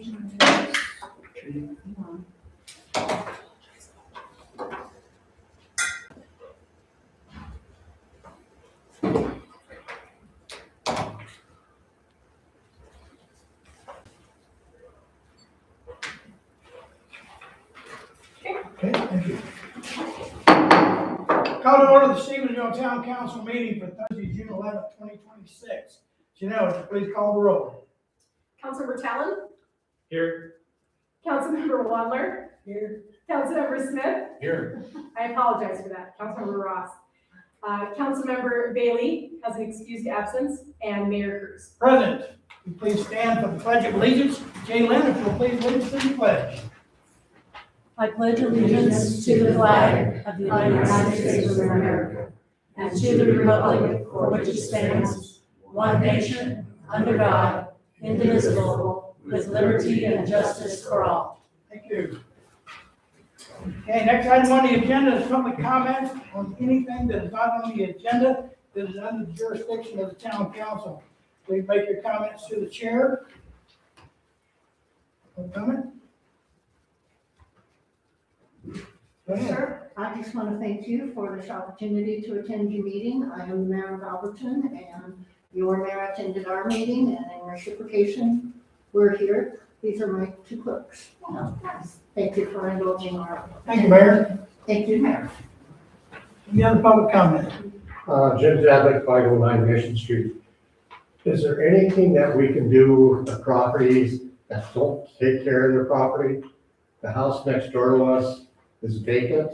Okay, thank you. Call to order the Stevensville Town Council meeting for Thursday, June 11th, 2026. Janelle, would you please call the roll? Councilmember Talon? Here. Councilmember Wadler? Here. Councilmember Smith? Here. I apologize for that. Councilmember Ross. Councilmember Bailey has an excused absence, and Mayor Cruz. Present. Will you please stand for the Pledge of Allegiance? Jay Lynn, if you'll please lead us in the pledge. I pledge allegiance to the flag of the United States of America and to the republic for which it stands, one nation, under God, indivisible, with liberty and justice for all. Thank you. Okay, next item on the agenda is public comments on anything that is not on the agenda that is under the jurisdiction of the town council. Please make your comments to the chair. No comment? Go ahead. Sir, I just want to thank you for this opportunity to attend your meeting. I am the mayor of Alberton, and your mayor attended our meeting, and in reciprocation, we're here. These are my two clerks. Thank you for indulging our. Thank you, Mayor. Thank you, Mayor. Any other public comment? Jim Zabek, 509 Mission Street. Is there anything that we can do with the properties that don't take care of their property? The house next door to us is vacant,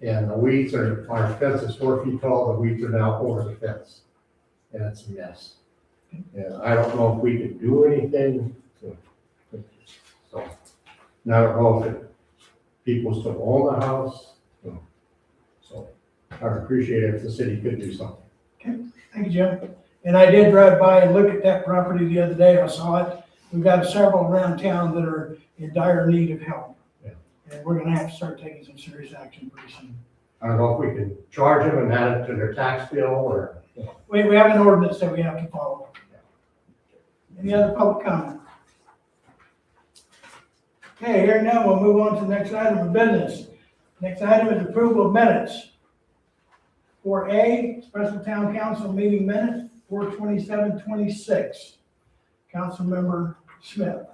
and the weeds our fence is 4 feet tall, the weeds are now over the fence. And it's a mess. And I don't know if we can do anything so, and I don't know if people still own the house. So I would appreciate it if the city could do something. Thank you, Jim. And I did drive by and look at that property the other day. I saw it. We've got several around town that are in dire need of help. Yeah. And we're gonna have to start taking some serious action pretty soon. I don't know if we can charge them and add it to their tax bill or. We have an ordinance that we have to follow. Any other public comment? Okay, here now, we'll move on to the next item of business. Next item is approval of minutes. 4A, special town council meeting minutes, 4/27/26. Councilmember Smith.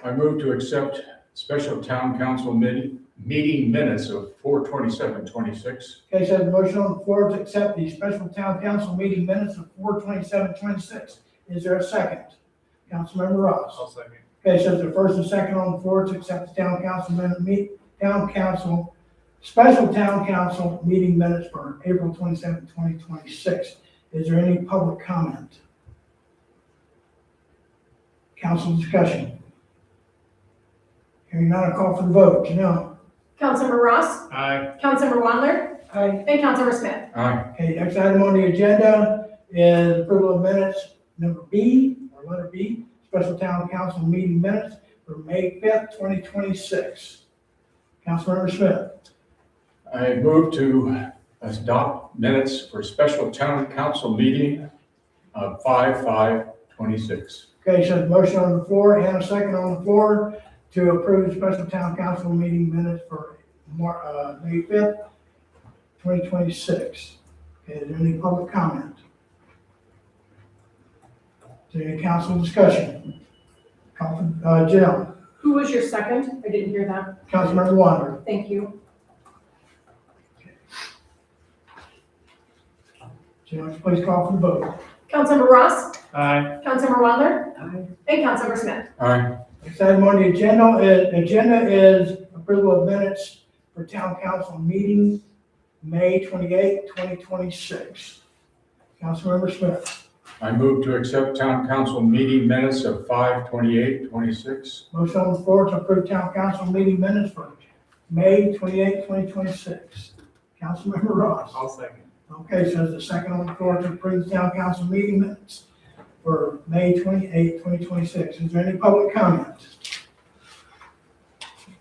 I move to accept special town council meeting minutes of 4/27/26. Okay, so the motion on the floor to accept the special town council meeting minutes of 4/27/26. Is there a second? Councilmember Ross. I'll second. Okay, so the first and second on the floor to accept the special town council meeting minutes for April 27, 2026. Is there any public comment? Council discussion? Hearing none, I'll call for the vote. Janelle? Councilmember Ross? Aye. Councilmember Wadler? Aye. And Councilmember Smith? Aye. Okay, next item on the agenda is approval of minutes, number B, or letter B, special town council meeting minutes for May 5th, 2026. Councilmember Smith. I move to adopt minutes for special town council meeting of 5/5/26. Okay, so the motion on the floor and a second on the floor to approve special town council meeting minutes for May 5th, 2026. Okay, is there any public comment? Is there any council discussion? Janelle? Who was your second? I didn't hear that. Councilmember Wander? Thank you. Janelle, please call for the vote. Councilmember Ross? Aye. Councilmember Wadler? Aye. And Councilmember Smith? Aye. Next item on the agenda is approval of minutes for town council meeting, May 28, 2026. Councilmember Smith. I move to accept town council meeting minutes of 5/28/26. Motion on the floor to approve town council meeting minutes for May 28, 2026. Councilmember Ross. I'll second. Okay, so there's a second on the floor to approve the town council meeting minutes for May 28, 2026. Is there any public comment?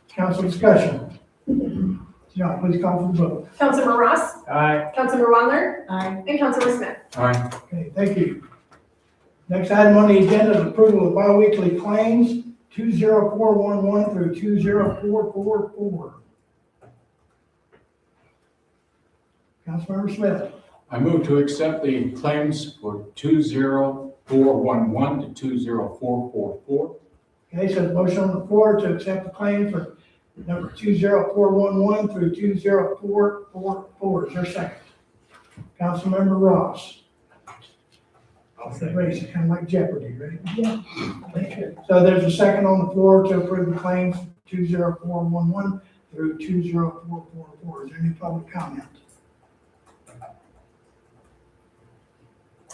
Council discussion? Janelle, please call for the vote. Councilmember Ross? Aye. Councilmember Wadler? Aye. And Councilmember Smith? Aye. Okay, thank you. Next item on the agenda is approval of biweekly claims 20411 through 20444. Councilmember Smith. I move to accept the claims for 20411 to 20444. Okay, so the motion on the floor to accept the claim for number 20411 through 20444. Is there a second? Councilmember Ross. Raise it, kind of like Jeopardy, right? Yeah. So there's a second on the floor to approve the claims 20411 through 20444. Is there any public comment?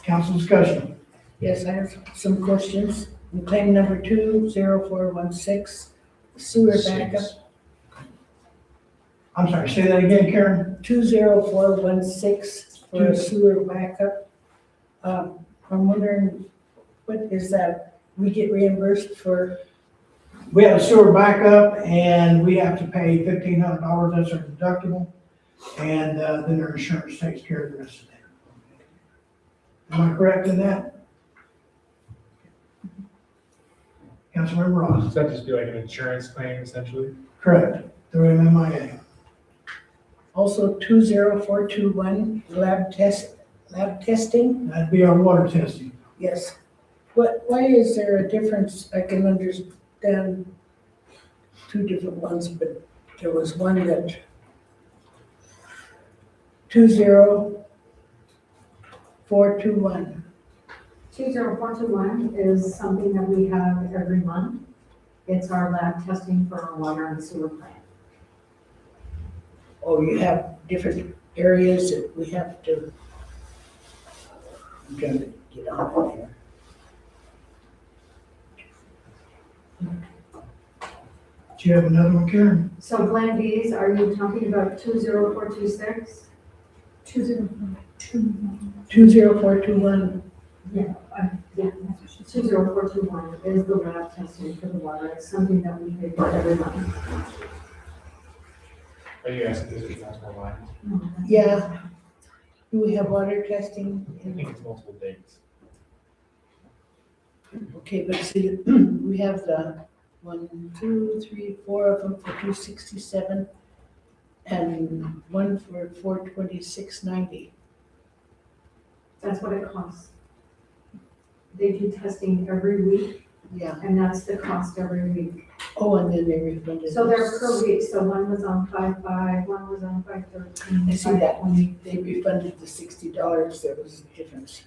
Council discussion. Yes, I have some questions. In claim number 20416, sewer backup, I'm sorry, say that again, Karen? 20416 for a sewer backup. I'm wondering, what is that? We get reimbursed for, We have a sewer backup and we have to pay $1,500, that's our deductible. And then our insurance takes care of the rest of that. Am I correct in that? Councilmember Ross? Does that just be like an insurance claim essentially? Correct, through MMIA. also 20421 lab testing? That'd be our water testing. Yes. Why is there a difference? I can understand two different ones, but there was one that 20421. 20421 is something that we have every month. It's our lab testing for our water and sewer plant. Oh, you have different areas that we have to. I'm trying to get on here. Do you have another one, Karen? So Glenn B's, are you talking about 20426? 20421. Yeah, 20421 is the lab testing for the water. It's something that we pay for every month. Are you asking, is it multiple lines? Yeah. Do we have water testing? I think it's multiple dates. Okay, but see, we have the 1, 2, 3, 4 of them for 267 and one for 426.90. That's what it costs. They do testing every week, Yeah. and that's the cost every week. Oh, and then they refunded. So they're per week, so one was on 5/5, one was on 5/13. I see that when they refunded the $60, there was a difference.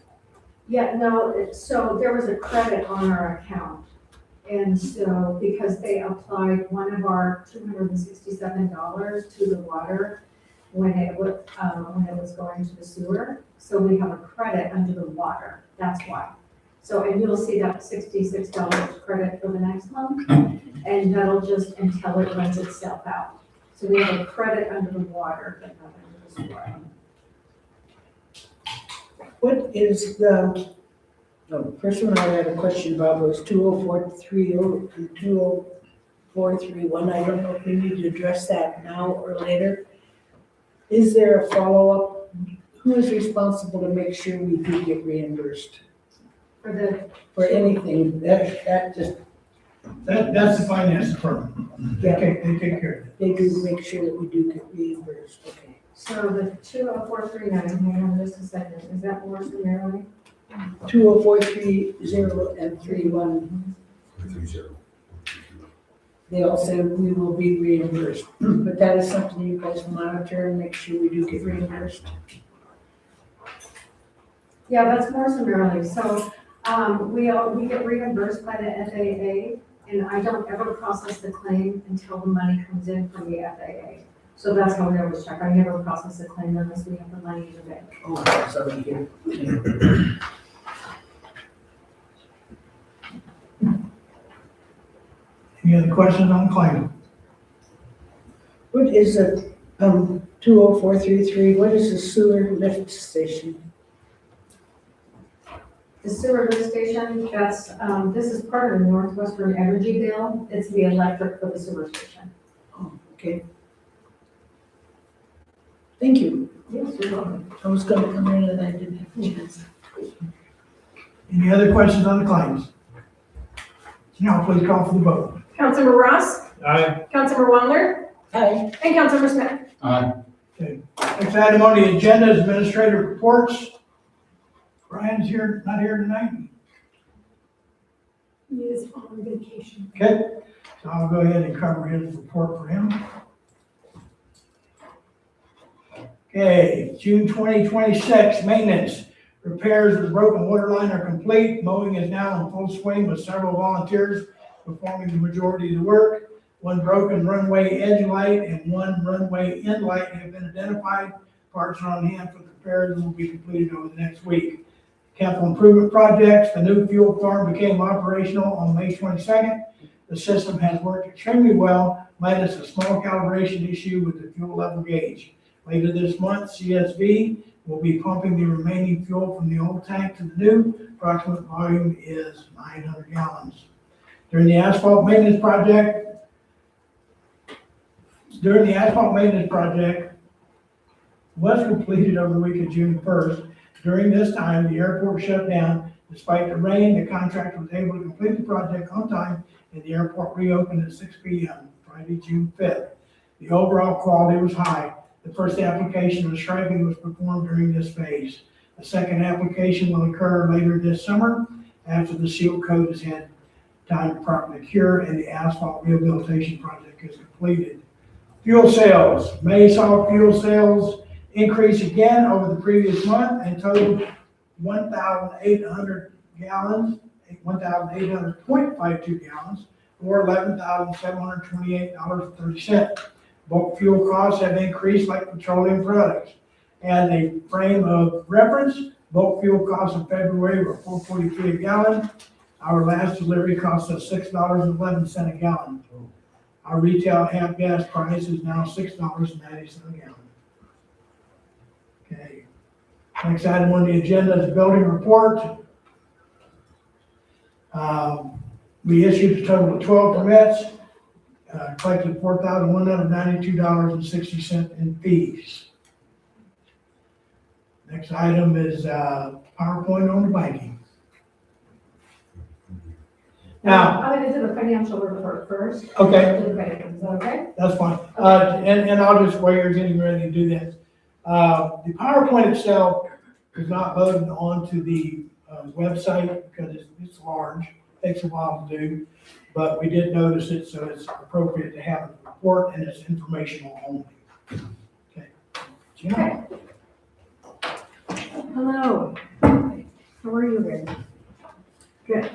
Yeah, no, so there was a credit on our account. And so, because they applied one of our $267 to the water when it was going to the sewer, so we have a credit under the water, that's why. So, and you'll see that $66 credit for the next month, and that'll just until it runs itself out. So we have a credit under the water, but not under the sewer. What is the, first one I had a question about was 20430 and 20431. I don't know if we need to address that now or later. Is there a follow-up? Who is responsible to make sure we do get reimbursed for anything? That just, That's the finance firm. They take care of it. they do make sure that we do get reimbursed, okay. So the 20439, hang on just a second, is that Morris and Maryland? 20430 and 31. They all said we will be reimbursed, but that is something you guys monitor and make sure we do get reimbursed. Yeah, that's Morris and Maryland. So we get reimbursed by the FAA, and I don't ever process the claim until the money comes in from the FAA. So that's how we always check. I never process a claim unless we have the money to pay. Oh, sorry, here. Any other questions on the claim? What is a 20433? What is a sewer lift station? The sewer lift station, that's, this is part of the Northwestern Energy bill. It's the electric for the sewer station. Oh, okay. Thank you. Yes, you're welcome. I was gonna come in and I didn't have a chance. Any other questions on the claims? Now, please call for the vote. Councilmember Ross, Aye. Councilmember Wallner, Aye. and Councilmember Smith. Next item on the agenda is administrative reports. Brian's here, not here tonight. He is on vacation. Okay, so I'll go ahead and cover his report for him. Okay, June 2026, maintenance. Repairs of the broken water line are complete. Mowing is now in full swing with several volunteers performing the majority of the work. One broken runway edge light and one runway end light have been identified. Parts are on hand for the repairs and will be completed over the next week. Capital improvement projects, the new fuel farm became operational on May 22nd. The system has worked extremely well, minus a small calibration issue with the fuel level gauge. Later this month, CSV will be pumping the remaining fuel from the old tank to the new. Approximate volume is 900 gallons. During the asphalt maintenance project was completed over the week of June 1st. During this time, the airport shut down. Despite the rain, the contractor was able to complete the project on time, and the airport reopened at 6 p.m., Friday, June 5th. The overall quality was high. The first application of striping was performed during this phase. The second application will occur later this summer after the seal coat has had time to properly cure and the asphalt rehabilitation project is completed. Fuel sales. May saw fuel sales increase again over the previous month and totaled 1,800 gallons, 1,800.52 gallons, or $11,728.30. Bulk fuel costs have increased like petroleum products. As a frame of reference, bulk fuel costs in February were $4.43 a gallon. Our last delivery cost us $6.11 a gallon. Our retail half gas price is now $6.90 a gallon. Okay. Next item on the agenda is building report. We issued a total of 12 permits, collected $4,192.60 in fees. Next item is PowerPoint on the banking. Now, I'm gonna do the financial report first. okay, Do the bank, is that okay? that's fine. And I'll just, while you're getting ready to do this, the PowerPoint itself is not loaded onto the website because it's large, takes a while to do, but we did notice it, so it's appropriate to have a report and it's informational only. Okay. Gina? Hello. How are you, Rick? Good.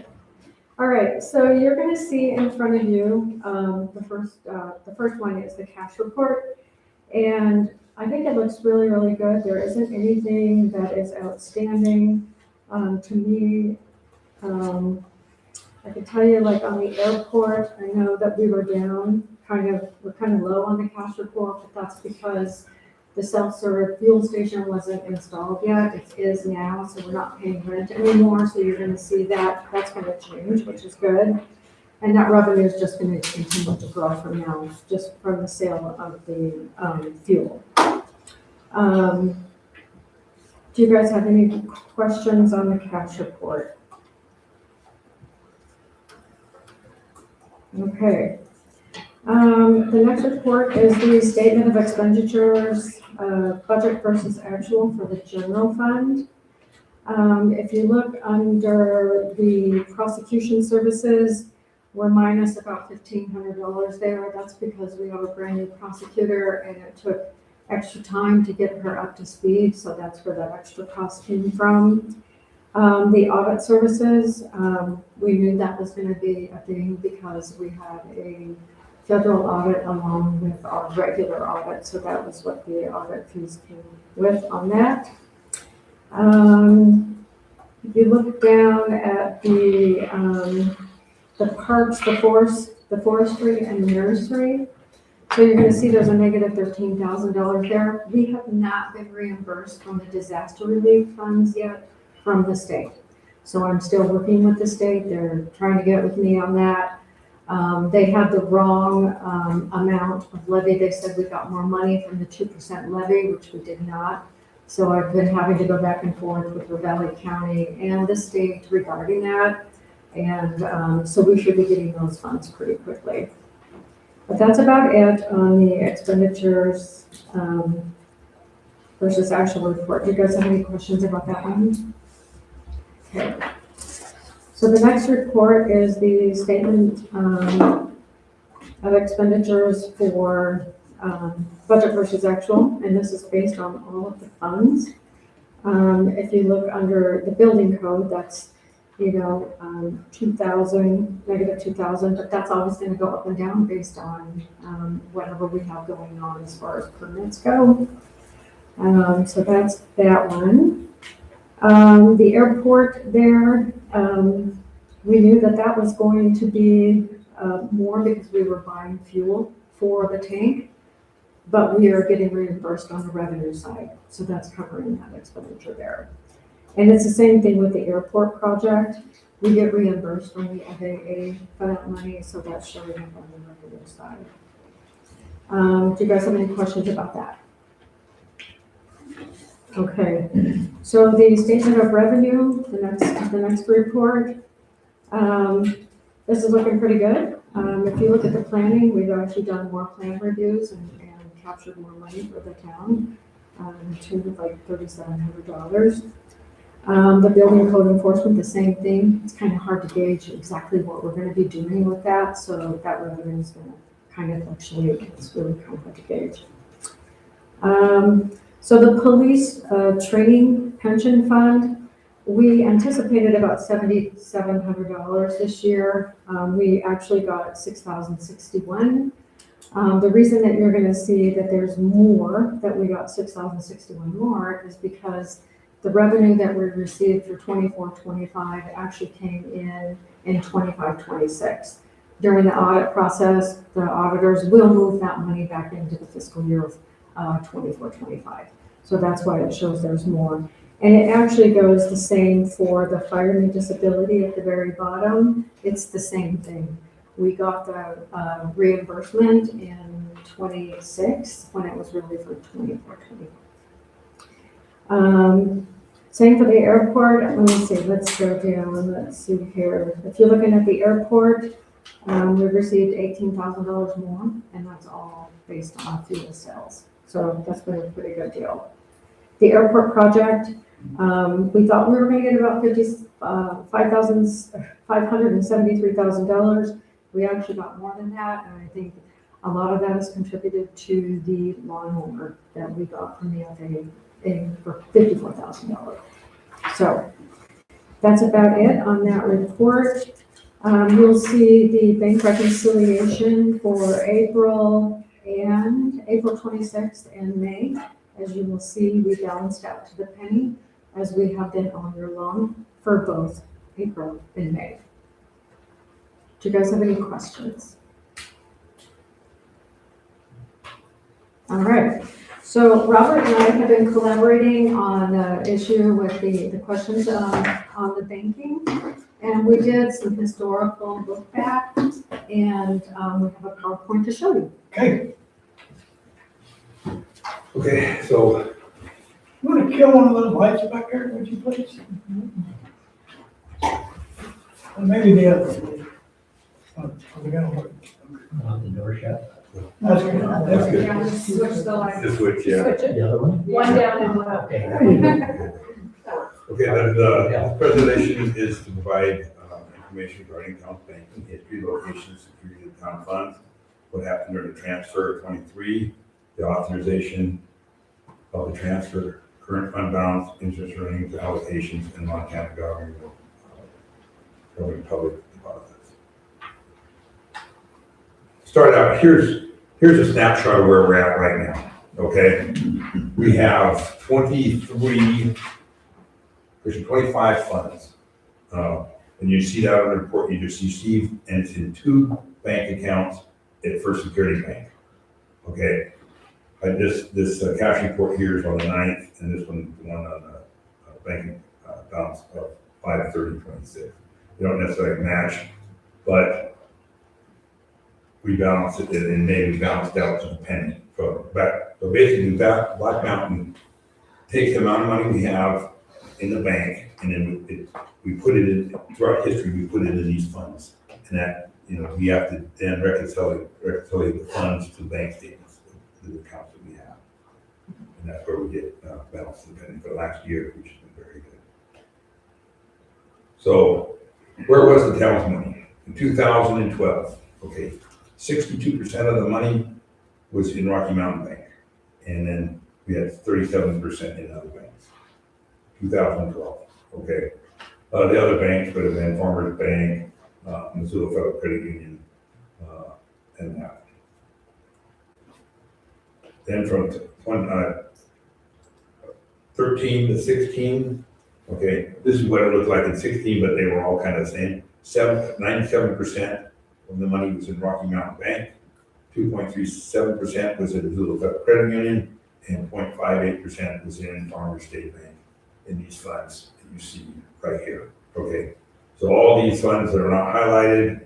All right, so you're gonna see in front of you, the first one is the cash report. And I think it looks really, really good. There isn't anything that is outstanding, to me. I can tell you, like on the airport, I know that we were down, we're kind of low on the cash report, but that's because the self-serve fuel station wasn't installed yet. It is now, so we're not paying rent anymore. So you're gonna see that that's gonna change, which is good. And that revenue is just gonna continue to grow from now, just from the sale of the fuel. Do you guys have any questions on the cash report? Okay. The next report is the statement of expenditures, budget versus actual for the general fund. If you look under the prosecution services, we're minus about $1,500 there. That's because we have a brand new prosecutor and it took extra time to get her up to speed, so that's where that extra cost came from. The audit services, we knew that was gonna be a thing because we had a federal audit along with our regular audit, so that was what the audit fees came with on that. If you look down at the parks, the forestry and the nursery, so you're gonna see there's a negative $13,000 there. We have not been reimbursed from the disaster relief funds yet from the state. So I'm still working with the state. They're trying to get with me on that. They had the wrong amount of levy. They said we got more money from the 2% levy, which we did not. So I've been having to go back and forth with Ravalli County and the state regarding that. And so we should be getting those funds pretty quickly. But that's about it on the expenditures versus actual report. Do you guys have any questions about that one? Okay. So the next report is the statement of expenditures for budget versus actual, and this is based on all of the funds. If you look under the building code, that's, 2,000, negative 2,000, but that's always gonna go up and down based on whatever we have going on as far as permits go. So that's that one. The airport there, we knew that was going to be more because we were buying fuel for the tank, but we are getting reimbursed on the revenue side, so that's covering that expenditure there. And it's the same thing with the airport project. We get reimbursed from the FAA for that money, so that's showing up on the revenue side. Do you guys have any questions about that? Okay, so the statement of revenue, the next report, this is looking pretty good. If you look at the planning, we've actually done more plan reviews and captured more money for the town, to like $3,700. The building code enforcement, the same thing. It's kind of hard to gauge exactly what we're going to be doing with that, so that revenue is going to kind of fluctuate. It's really kind of hard to gauge. So the police training pension fund, we anticipated about $7,700 this year. We actually got $6,061. The reason that you're going to see that there's more, that we got $6,061 more, is because the revenue that we received for 24-25 actually came in 25-26. During the audit process, the auditors will move that money back into the fiscal year of 24-25. So that's why it shows there's more. And it actually goes the same for the fireman disability at the very bottom. It's the same thing. We got the reimbursement in 26 when it was really for 24-25. Same for the airport. Let me see, let's go down, let's see here. If you're looking at the airport, we received $18,000 more, and that's all based on fuel sales. So that's been a pretty good deal. The airport project, we thought we were going to get about $573,000. We actually got more than that, and I think a lot of that is contributed to the lawnmower that we got from the FAA for $54,000. So that's about it on that report. You'll see the bank reconciliation for April 26th and May. As you will see, we balanced out to the penny, as we have been all year long for both April and May. Do you guys have any questions? All right. So Robert and I have been collaborating on the issue with the questions on the banking, and we did some historical look back, and we have a PowerPoint to show you. Okay, Okay, so you want to kill one of those lights back there, would you please? Or maybe the other one. Oh, we got one. The door shut. That's good, that's good. Yeah, just switch the lights. this switch, yeah. Switch it. The other one? One down and one up. Okay. Okay, the presentation is to provide information regarding town banking, history, location, security of town funds, what happened during the transfer of 23, the authorization of the transfer, current fund balance, interest earnings, allocations, and Montana government public deposits. Start out, here's a snapshot of where we're at right now, okay? We have 25 funds. And you see that on the report you just received, and it's in 2 bank accounts at First Security Bank, okay? This cash report here is on the 9th, and this one on the banking balance of 5/30/26. They don't necessarily match, but we balance it, and maybe balanced out to the penny. So basically, Black Mountain takes the amount of money we have in the bank and then we put it in, throughout history, we put it in these funds. And that, we have to then reconcile the funds to bank statements, to the accounts that we have. And that's where we get balance depending for last year, which has been very good. So where was the town's money? In 2012, okay, 62% of the money was in Rocky Mountain Bank. And then we had 37% in other banks. 2012, okay. The other banks would have been Farmers Bank, Missoula Federal Credit Union, and that. Then from 13 to 16, okay, this is what it looked like in 16, but they were all kind of the same. 97% of the money was in Rocky Mountain Bank, 2.37% was in Missoula Federal Credit Union, and 0.58% was in Farmers State Bank in these funds that you see right here, okay? So all these funds that are not highlighted,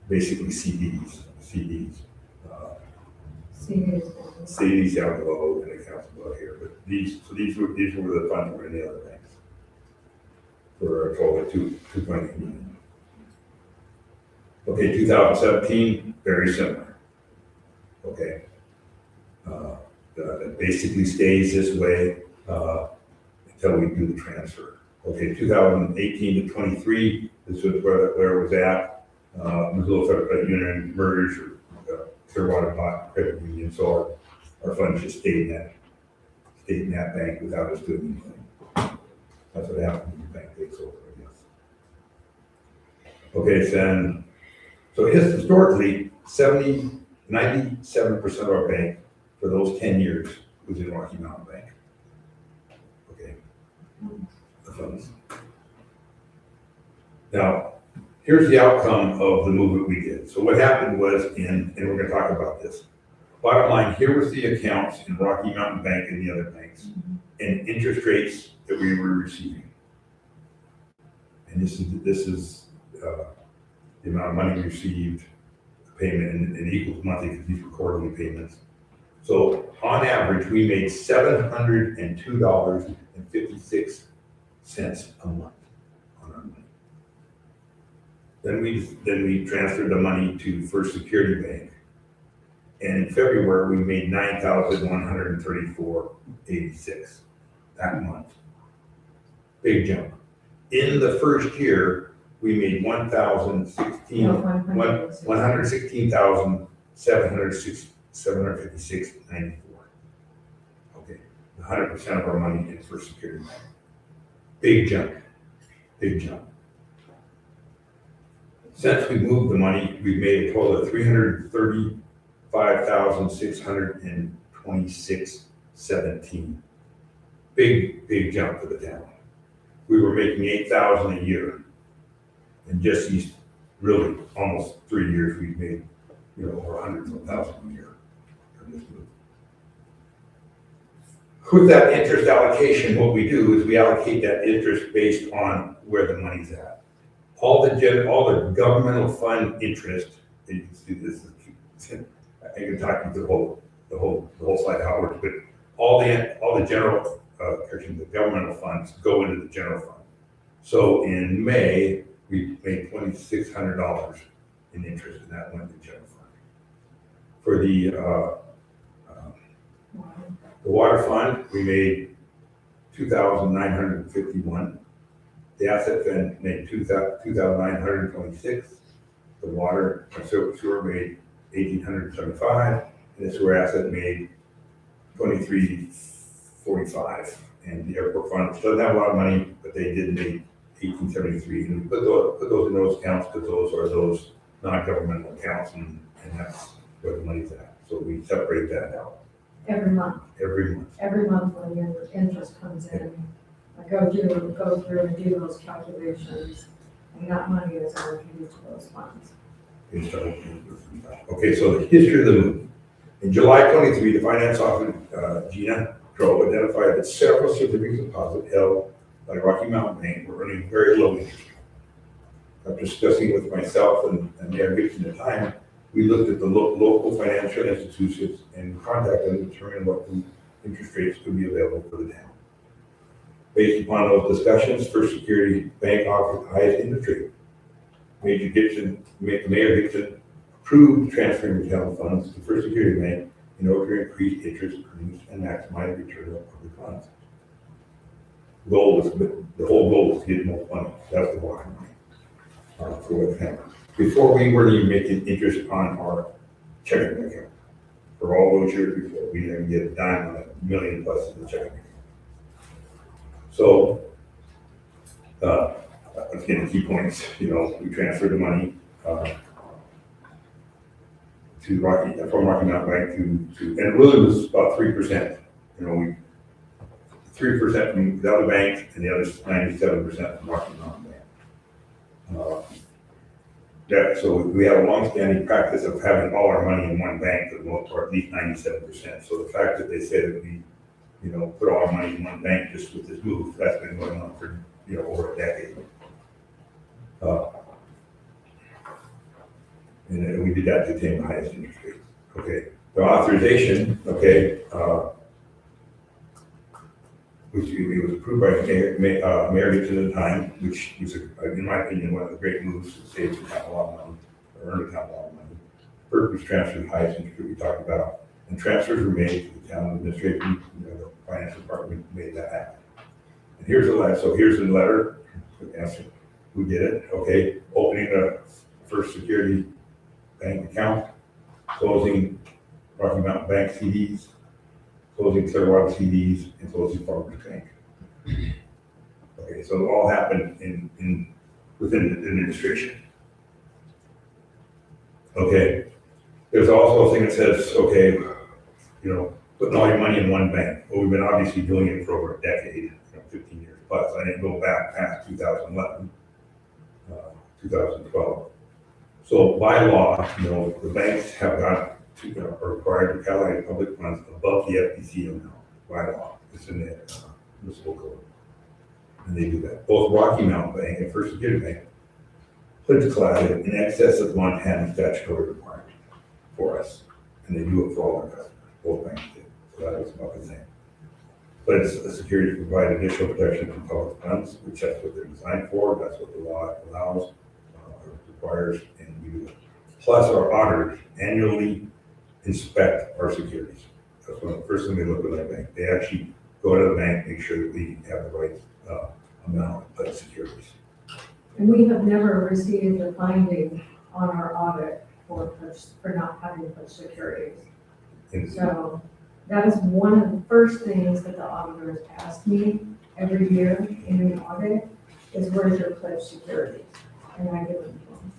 basically CDs. CDs down below and accounts below here, but these were the funds that were in the other banks for a total of 2.8 million. Okay, 2017, very similar. Okay. It basically stays this way until we do the transfer. Okay, 2018 to 23, this was where it was at. Missoula Federal Credit Union merged Clearwater Credit Union, so our funds just stayed in that bank without us doing anything. That's what happened when the bank takes over, I guess. Okay, so historically, 97% of our bank for those 10 years was in Rocky Mountain Bank. Okay, the funds. Now, here's the outcome of the movement we did. So what happened was and we're gonna talk about this. Bottom line, here was the accounts in Rocky Mountain Bank and the other banks, and interest rates that we were receiving. And this is the amount of money we received, payment, and equals monthly because these were quarterly payments. So on average, we made $702.56 a month on our money. Then we transferred the money to First Security Bank. And in February, we made $9,134.86 that month. Big jump. In the first year, we made $116,756.94. Okay, 100% of our money in First Security Bank. Big jump. Since we moved the money, we've made a total of $335,626.17. Big jump for the town. We were making $8,000 a year. In just these really almost 3 years, we've made over $100,000 a year from this move. With that interest allocation, what we do is we allocate that interest based on where the money's at. All the governmental fund interest, and you can see this is, I can talk you through the whole slide how it works, but all the general the governmental funds go into the general fund. So in May, we made $2,600 in interest, and that went to the general fund. For the water fund, we made $2,951. The asset fund made $2,926. The water sewer made $1,875, and the sewer asset made $2,345. And the airport fund doesn't have a lot of money, but they did make $1,873. And we put those in those accounts because those are those non-governmental accounts, and that's where the money's at. So we separate that out. Every month. Every month. Every month when your interest comes in, I go through and do those calculations, and that money is allocated to those funds. Okay, so the history of the move. In July 23, the finance officer, Gina Crow, identified that several certificates of deposit held by Rocky Mountain Bank were earning very low interest. After discussing with myself and Mayor Gibson at the time, we looked at the local financial institutions and contacted them to determine what the interest rates could be available for the town. Based upon those discussions, First Security Bank offered the highest interest rate. Mayor Gibson approved transferring the town funds to First Security Bank in order to increase interest earnings and maximize return on public funds. The whole goal is to get more money. That's the bottom line for what happened. Before, we weren't even making interest on our checking account. For all those years before, we didn't get a dime on $1 million plus in the checking account. So, again, the key points, we transferred the money from Rocky Mountain Bank to, and it really was about 3%. 3% from the other bank and the other 97% from Rocky Mountain Bank. So we have a long-standing practice of having all our money in one bank for the most part, at least 97%. So the fact that they say that we, put all our money in one bank just with this move, that's been going on for, over a decade. And we did that to attain the highest interest rate. Okay, the authorization, which it was approved by Mayor Gibson at the time, which was, in my opinion, one of the great moves to save the town a lot of money, or earn the town a lot of money. First was transferred the highest interest rate we talked about, and transfers were made to the town administration, the finance department made that happen. And here's the letter. So here's the letter. Answer. Who did it? Opening the First Security Bank account, closing Rocky Mountain Bank CDs, closing Clearwater CDs, and closing Farmers Bank. So it all happened within the administration. There's also a thing that says, putting all your money in one bank. Well, we've been obviously doing it for over a decade, 15 years plus. I didn't go back past 2011, 2012. So by law, the banks have got are required to allocate public funds above the FDC amount by law. It's in the municipal code. And they do that. Both Rocky Mountain Bank and First Security Bank pledge collateral in excess of Montana statutory requirement for us. And they do it for all our customers. Both banks do. So that is about the same. But it's a security to provide additional protection from public funds, which that's what they're designed for. That's what the law allows, requires, and we do it. Plus, our auditors annually inspect our securities. That's one of the first thing they look at our bank. They actually go to the bank, make sure that we have the right amount of securities. And we have never received a finding on our audit for not having pledged securities. So that is one of the first things that the auditors ask me every year in an audit is where's your pledged securities? And I give them to them.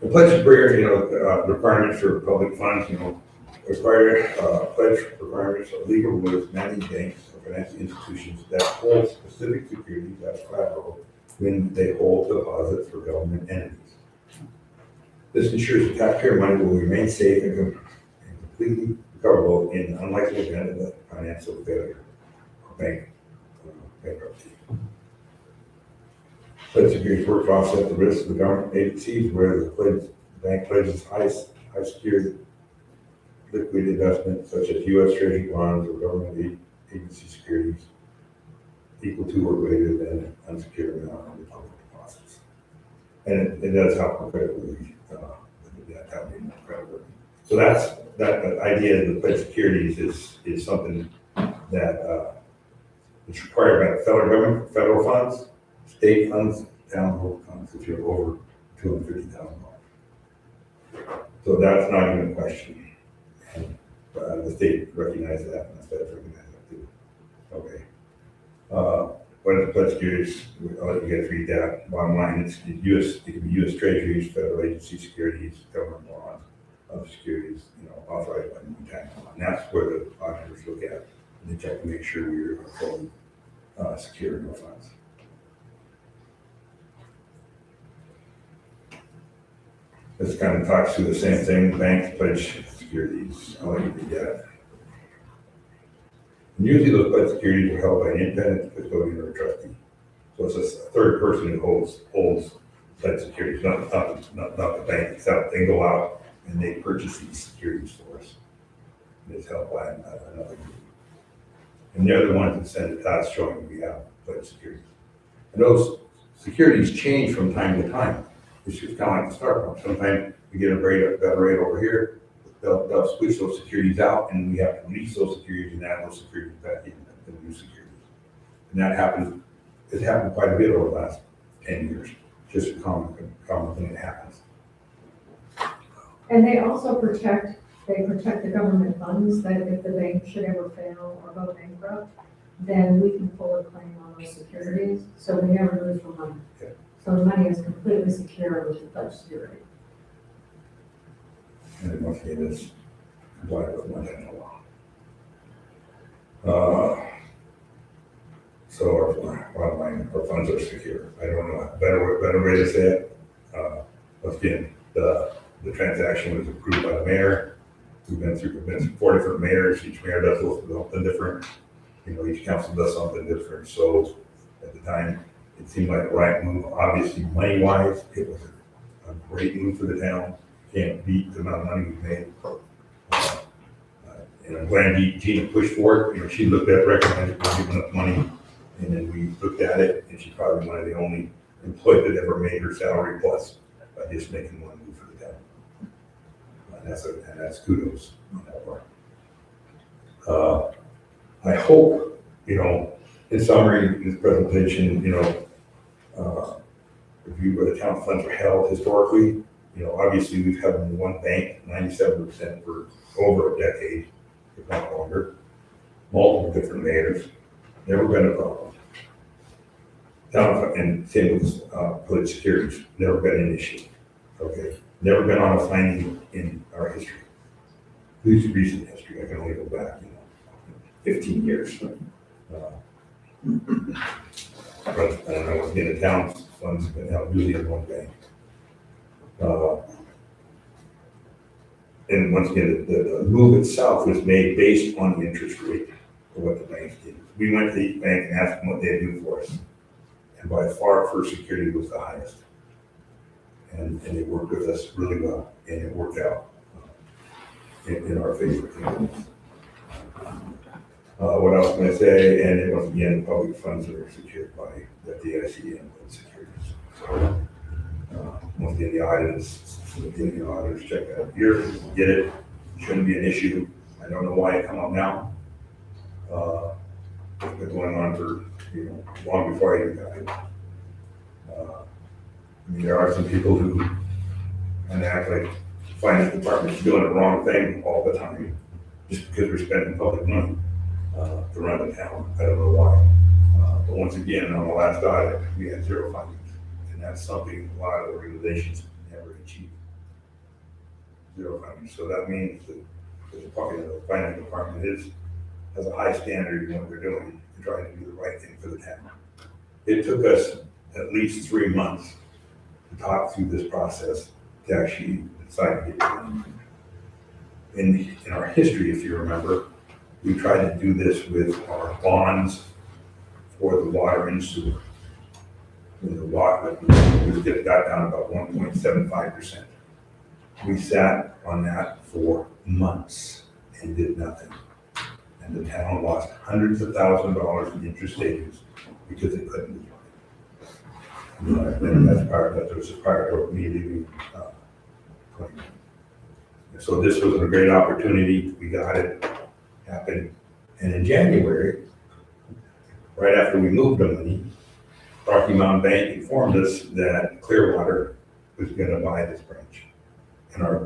The pledge security, requirements for public funds, pledge requirements are legal with many banks or financial institutions that hold specific securities as collateral when they hold deposits for government entities. This ensures that taxpayer money will remain safe and completely recoverable in the unlikely event of the financial failure or bankruptcy. Pledge securities work to offset the risk of the government agencies where the bank pledges high secured liquid investments such as U.S. Treasury bonds or government agency securities equal to or greater than an unsecured amount of the public deposits. And it does help with credibility. So that idea of the pledge securities is something that it's required by the federal government, federal funds, state funds, town local funds if you're over $250,000. So that's not even a question. And the state recognizes that, and the feds recognize that too. What are the pledge securities? I'll let you guys read that. Bottom line, it can be U.S. Treasuries, federal agency securities, government bonds, other securities, authorized by Montana. And that's where the auditors look at and they check to make sure we're fully secure in our funds. This kind of talks through the same thing, banks pledge securities. I'll let you read that. And usually those pledge securities are held by an independent custodian or a trustee. So it's a third person who holds pledge securities, not the bank itself. They go out and they purchase these securities for us. And it's held by another group. And they're the ones that send it to us showing we have pledged securities. And those securities change from time to time. It's just kind of like the Star Pump. Sometimes we get a better rate over here. They'll switch those securities out and we have to release those securities and add those securities back in, the new securities. And that happens, it's happened quite a bit over the last 10 years. Just a common thing that happens. And they also protect the government funds, that if the bank should ever fail or go bankrupt, then we can pull a claim on those securities, so we never lose the money. Okay. So the money is completely secure with the pledge security. And then once again, it's compliant with Montana law. So our funds are secure. I don't know, a better way to say it. Once again, the transaction was approved by the mayor. We've been through 4 different mayors. Each mayor does something different. Each council does something different. So at the time, it seemed like the right move. Obviously, money-wise, it was a great move for the town. Can't beat the amount of money we've made. And I'm glad Gina pushed for it. She looked at, recognized we're giving up money. And then we looked at it, and she's probably one of the only employees that ever made her salary plus by just making one move for the town. And that's kudos on that part. I hope, in summary, this presentation, review where the town funds are held historically. Obviously we've had one bank, 97% for over a decade, if not longer. Multiple different mayors, never been a problem. And same with pledged securities, never been an issue. Okay, never been on a finding in our history. At least recent history, I can only go back, 15 years. But I know again, the town funds have been held usually in one bank. And once again, the move itself was made based on the interest rate of what the banks did. We went to each bank and asked them what they'd do for us. And by far, First Security was the highest. And they worked with us really well, and it worked out in our favor. What else can I say? And it, once again, public funds are secured by the DIC and securities. So, once again, the auditors check that here, get it, shouldn't be an issue. I don't know why it come up now. It's been going on for, long before I even got it. There are some people who kind of act like the finance department's doing the wrong thing all the time, just because we're spending public money to run the town. I don't know why. But once again, on the last audit, we had 0 findings. And that's something a lot of organizations never achieve. 0 findings. So that means that the finance department has a high standard in what they're doing and trying to do the right thing for the town. It took us at least 3 months to talk through this process to actually decide to get it done. In our history, if you remember, we tried to do this with our bonds for the water and sewer. With the water, we got down about 1.75%. We sat on that for months and did nothing. And the town lost hundreds of thousands of dollars in interest savings because they couldn't do it. And that was prior to me leaving. So this was a great opportunity. We got it, happened. And in January, right after we moved the money, Rocky Mountain Bank informed us that Clearwater was going to buy this branch. And our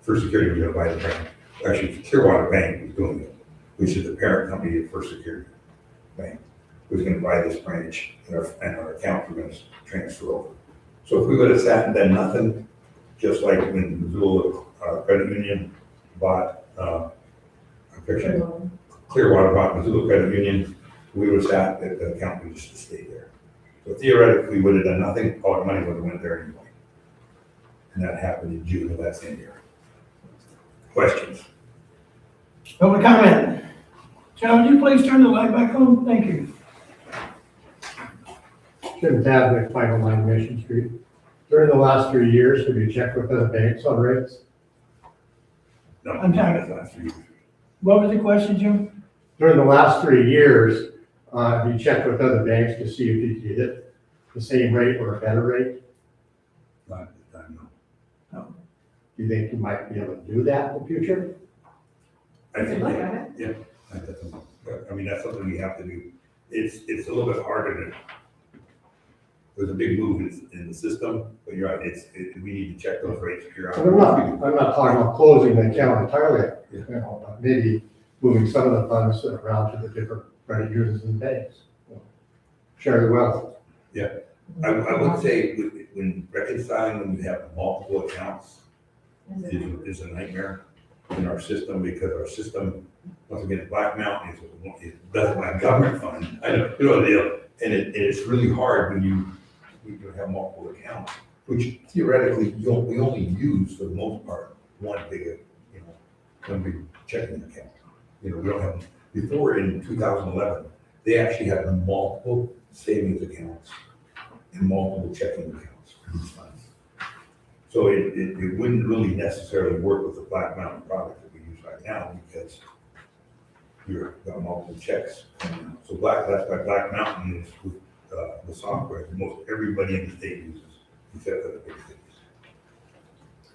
First Security was going to buy the branch. Actually, Clearwater Bank was doing it, which is the parent company of First Security Bank, was going to buy this branch, and our account was going to transfer over. So if we would have sat and done nothing, just like when Missoula Credit Union bought, Clearwater bought Missoula Credit Union, we would have sat, the account would just stay there. So theoretically, we would have done nothing, all our money would have went there anyway. And that happened in June of that same year. Questions? Public comment. John, would you please turn the light back on? Thank you. Jim Tadwick, 509 Mission Street. During the last 3 years, have you checked with the banks on rates? No, I'm sorry. that's not true. What was the question, Jim? during the last 3 years, have you checked with other banks to see if you could hit the same rate or a better rate? Not at the time, no. Do you think you might be able to do that in the future? I think, Look at it. yeah, I mean, that's something we have to do. It's a little bit harder to, there's a big move in the system, but you're right, we need to check those rates, figure out. I'm not talking about closing the account entirely, you know, but maybe moving some of the funds around to the different credit unions and banks. Share the wealth. I would say when reconciling, when you have multiple accounts, is a nightmare in our system, because our system, once again, Black Mountain is doesn't like government fund. I know, you know the deal. And it's really hard when you have multiple accounts, which theoretically, we only use, for the most part, one big checking account. You know, we don't have, before in 2011, they actually had multiple savings accounts and multiple checking accounts for these funds. So it wouldn't really necessarily work with the Black Mountain product that we use right now, because you've got multiple checks. So that's why Black Mountain is with the software that most everybody in the state uses, except for the big cities.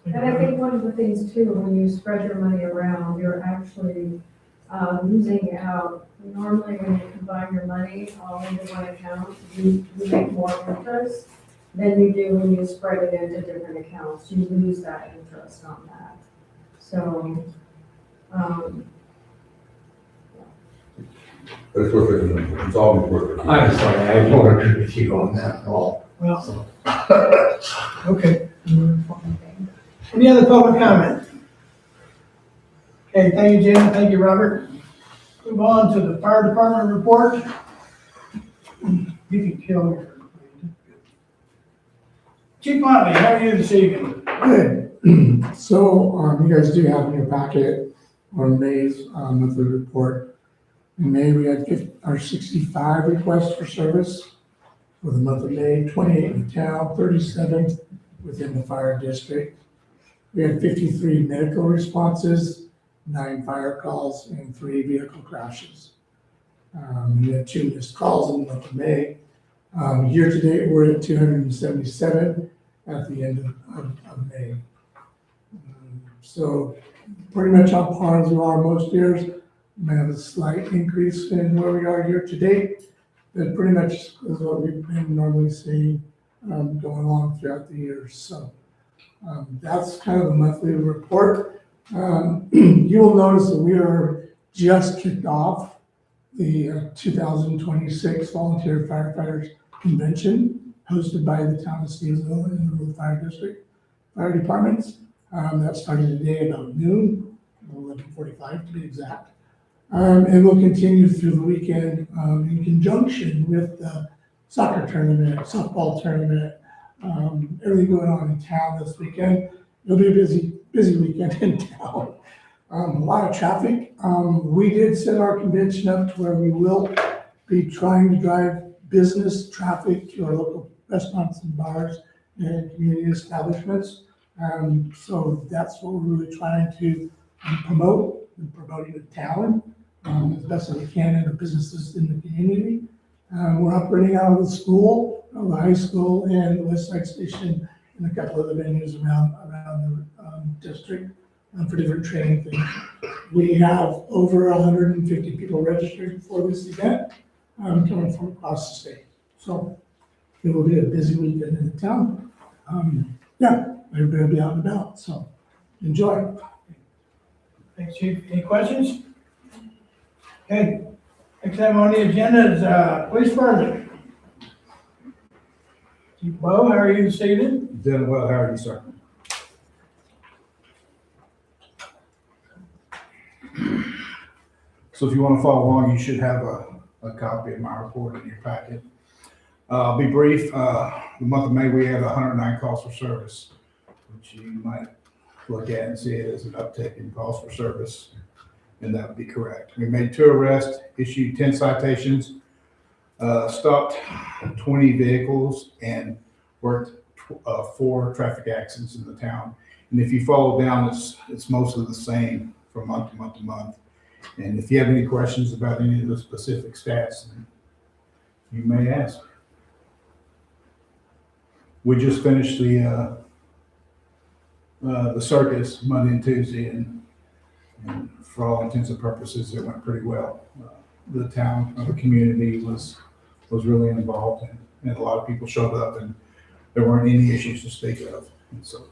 And I think one of the things too, when you spread your money around, you're actually losing out. Normally, when you combine your money all into one account, you make more interest than you do when you spread it into different accounts. You lose that interest on that. So, But it's worth it, it's always worth it. I'm sorry, I don't agree with you on that at all. Well, okay. Any other public comment? Okay, thank you, Jim. Thank you, Robert. Move on to the fire department report. You can kill your. Chief Motley, how are you this evening? Good. So, you guys do have in your packet on May's monthly report. In May, we had 65 requests for service for the month of May, 28 in the town, 37 within the fire district. We had 53 medical responses, 9 fire calls, and 3 vehicle crashes. We had 2 missed calls in the month of May. Year to date, we're at 277 at the end of May. So pretty much on par as we are most years. We have a slight increase in where we are year to date, but pretty much is what we've been normally seeing going on throughout the years. So that's kind of the monthly report. You will notice that we are just kicked off the 2026 Volunteer Firefighters Convention hosted by the town of Stevensville and the Rural Fire District Fire Departments. That started today about noon, 11:45 to be exact. And we'll continue through the weekend in conjunction with the soccer tournament, softball tournament, everything going on in town this weekend. It'll be a busy weekend in town. A lot of traffic. We did set our convention up to where we will be trying to drive business traffic to our local restaurants and bars and community establishments. So that's what we're really trying to promote, and promoting the town as best as we can in the businesses in the community. We're operating out of the school, the high school, and the West Side Station, and a couple other venues around the district for different training things. We have over 150 people registered for this event coming from across the state. So it will be a busy weekend in the town. Everybody will be out and about, so enjoy. Thanks, Chief. Any questions? Okay, next item on the agenda is police department. Chief Bo, how are you this evening? Doing well, how are you, sir? So if you want to follow along, you should have a copy of my report in your packet. I'll be brief. The month of May, we had 109 calls for service, which you might look at and see it as an uptick in calls for service, and that would be correct. We made 2 arrests, issued 10 citations, stopped 20 vehicles, and worked 4 traffic accidents in the town. And if you follow down, it's mostly the same from month to month to month. And if you have any questions about any of the specific stats, then you may ask. We just finished the circus Monday and Tuesday, and for all intents and purposes, it went pretty well. The town, the community was really involved, and a lot of people showed up, and there weren't any issues to speak of. And so,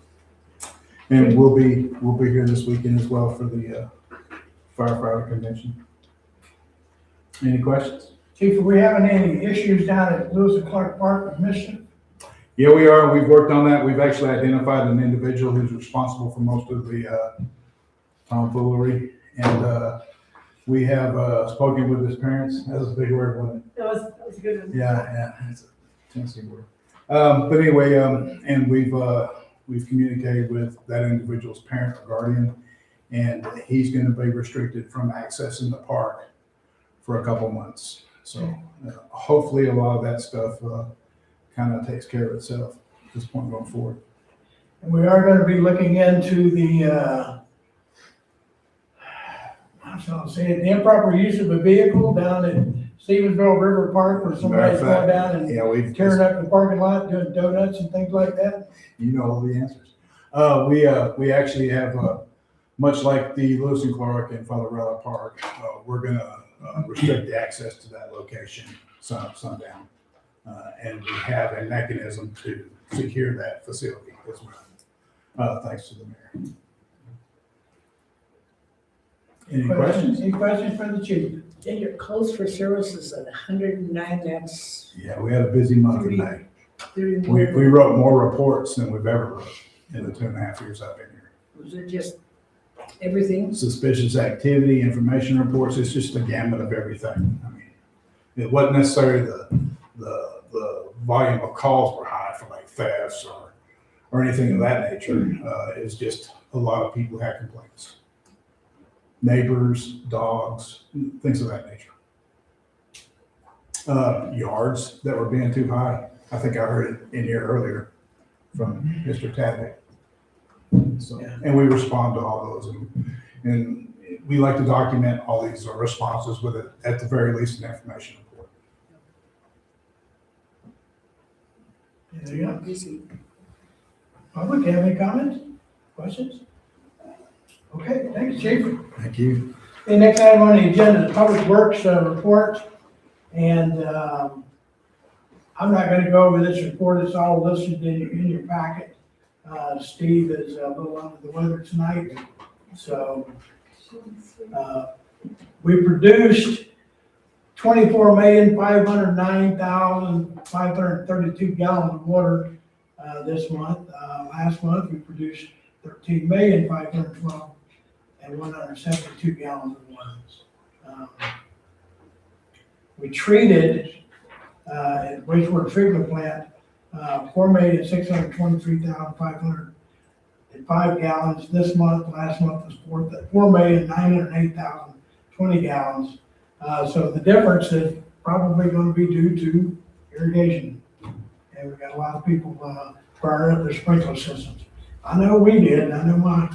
and we'll be here this weekend as well for the firefighter convention. Any questions? Chief, are we having any issues down at Lewis and Clark Park with Mission? Yeah, we are. We've worked on that. We've actually identified an individual who's responsible for most of the tomfoolery. And we have spoken with his parents. That was a big word, wasn't it? That was a good one. Yeah, it's a Tennessee word. But anyway, and we've communicated with that individual's parent or guardian, and he's going to be restricted from accessing the park for a couple months. So hopefully a lot of that stuff kind of takes care of itself at this point going forward. And we are gonna be looking into the, the improper use of a vehicle down at Stevensville River Park where somebody's going down and Yeah, we've tearing up the parking lot, doing donuts and things like that. You know all the answers. We actually have, much like the Lewis and Clark and Father Rella Park, we're gonna restrict the access to that location sundown. And we have a mechanism to secure that facility as well, thanks to the mayor. Any questions? Any questions for the chief? Then you're closed for services at 109, that's Yeah, we had a busy month in May. 31. We wrote more reports than we've ever wrote in the 2.5 years I've been here. Was it just everything? Suspicious activity, information reports, it's just a gamut of everything. I mean, it wasn't necessarily the volume of calls were high for like thefts or anything of that nature. It's just a lot of people had complaints. Neighbors, dogs, things of that nature. Yards that were being too high. I think I heard it in here earlier from Mr. Tadnick. So, and we respond to all those, and we like to document all these responses with it, at the very least, an information report. Anything else? Public, have any comments, questions? Okay, thanks, chief. Thank you. The next item on the agenda is Public Works report, and I'm not gonna go over this report, it's all listed in your packet. Steve is a little under the weather tonight, so we produced 24,509,532 gallons of water this month. Last month, we produced 13,512,172 gallons of water. We treated at wastewater treatment plant 4,623,505 gallons this month. Last month was 4,908,020 gallons. So the difference is probably going to be due to irrigation. And we've got a lot of people firing up their sprinkler systems. I know we did. I know my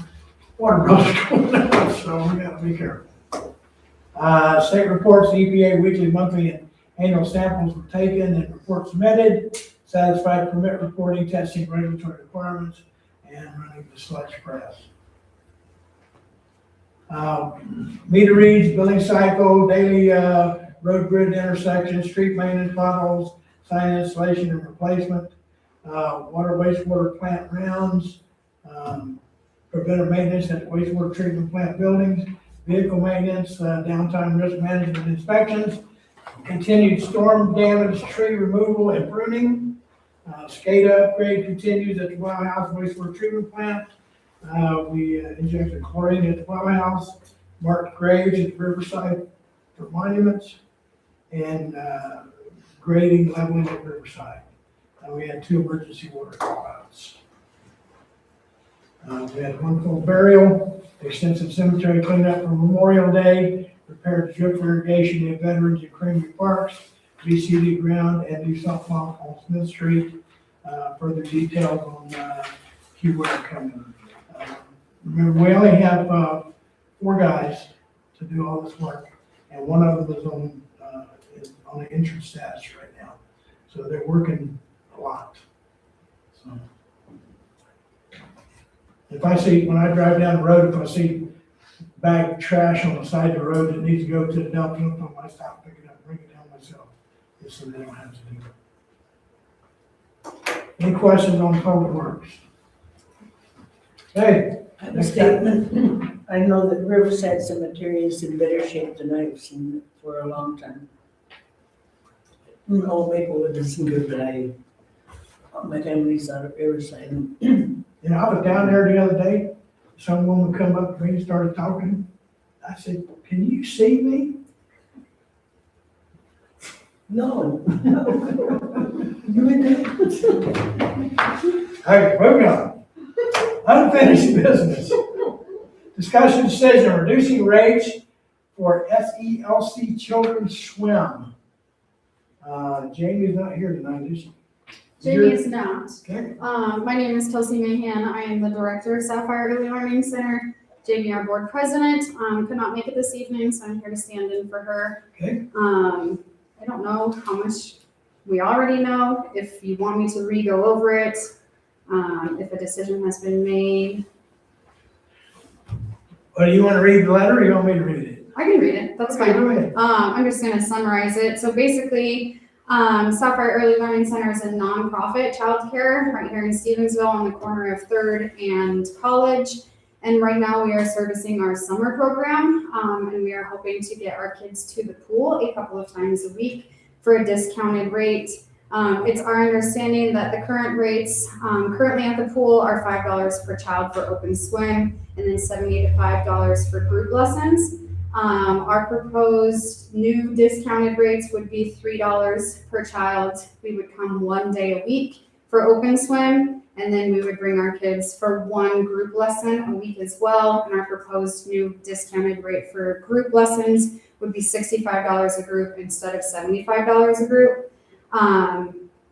water bills are going up, so we got to be careful. State reports, EPA weekly, monthly, and annual samples were taken and reports submitted. Satisfied permit reporting, testing regulatory requirements, and running the sludge press. Meter reads, billing cycle, daily road grid intersections, street maintenance, potholes, sign installation and replacement, water wastewater plant rounds, preventive maintenance at wastewater treatment plant buildings, vehicle maintenance, downtime risk management inspections, continued storm damage, tree removal and pruning. SCADA upgrade continues at the Well House wastewater treatment plant. We injected chlorine at the Well House, marked graves at Riverside for monuments, and grading, leveling at Riverside. We had 2 emergency water callouts. We had 1 full burial, extensive cemetery cleanup for Memorial Day, repaired strip irrigation at Veterans and Creamery Parks, reseeded ground and new salt pump on Smith Street. Further details on Q work coming. Remember, we only have 4 guys to do all this work. And one of them is on an interim status right now. So they're working a lot. So if I see, when I drive down the road, if I see bag trash on the side of the road that needs to go to the dump, I might stop, pick it up, bring it down myself, just so they don't have to do it. Any questions on public works? Hey, I have a statement. I know that Riverside Cemetery is in better shape than I've seen it for a long time. Old Maplewood isn't good, but my family's out of Riverside. you know, I was down there the other day, some woman come up to me and started talking. I said, can you see me? No. You in there? Hey, moving on. Unfinished business. Discussion decision on reducing rates for SELC Children's Swim. Jamie's not here tonight, is she? Jamie is not. Okay. My name is Kelsey Mahan. I am the director of Sapphire Early Learning Center. Jamie, our board president, could not make it this evening, so I'm here to stand in for her. Okay. I don't know how much we already know. If you want me to re-go over it, if a decision has been made. Well, do you want to read the letter or you want me to read it? I can read it, that's Okay, fine. go ahead. I'm just gonna summarize it. So basically, Sapphire Early Learning Center is a nonprofit childcare right here in Stevensville on the corner of 3rd and College. And right now we are servicing our summer program, and we are hoping to get our kids to the pool a couple of times a week for a discounted rate. It's our understanding that the current rates currently at the pool are $5 per child for open swim and then $70 to $5 for group lessons. Our proposed new discounted rates would be $3 per child. We would come 1 day a week for open swim, and then we would bring our kids for one group lesson a week as well. And our proposed new discounted rate for group lessons would be $65 a group instead of $75 a group.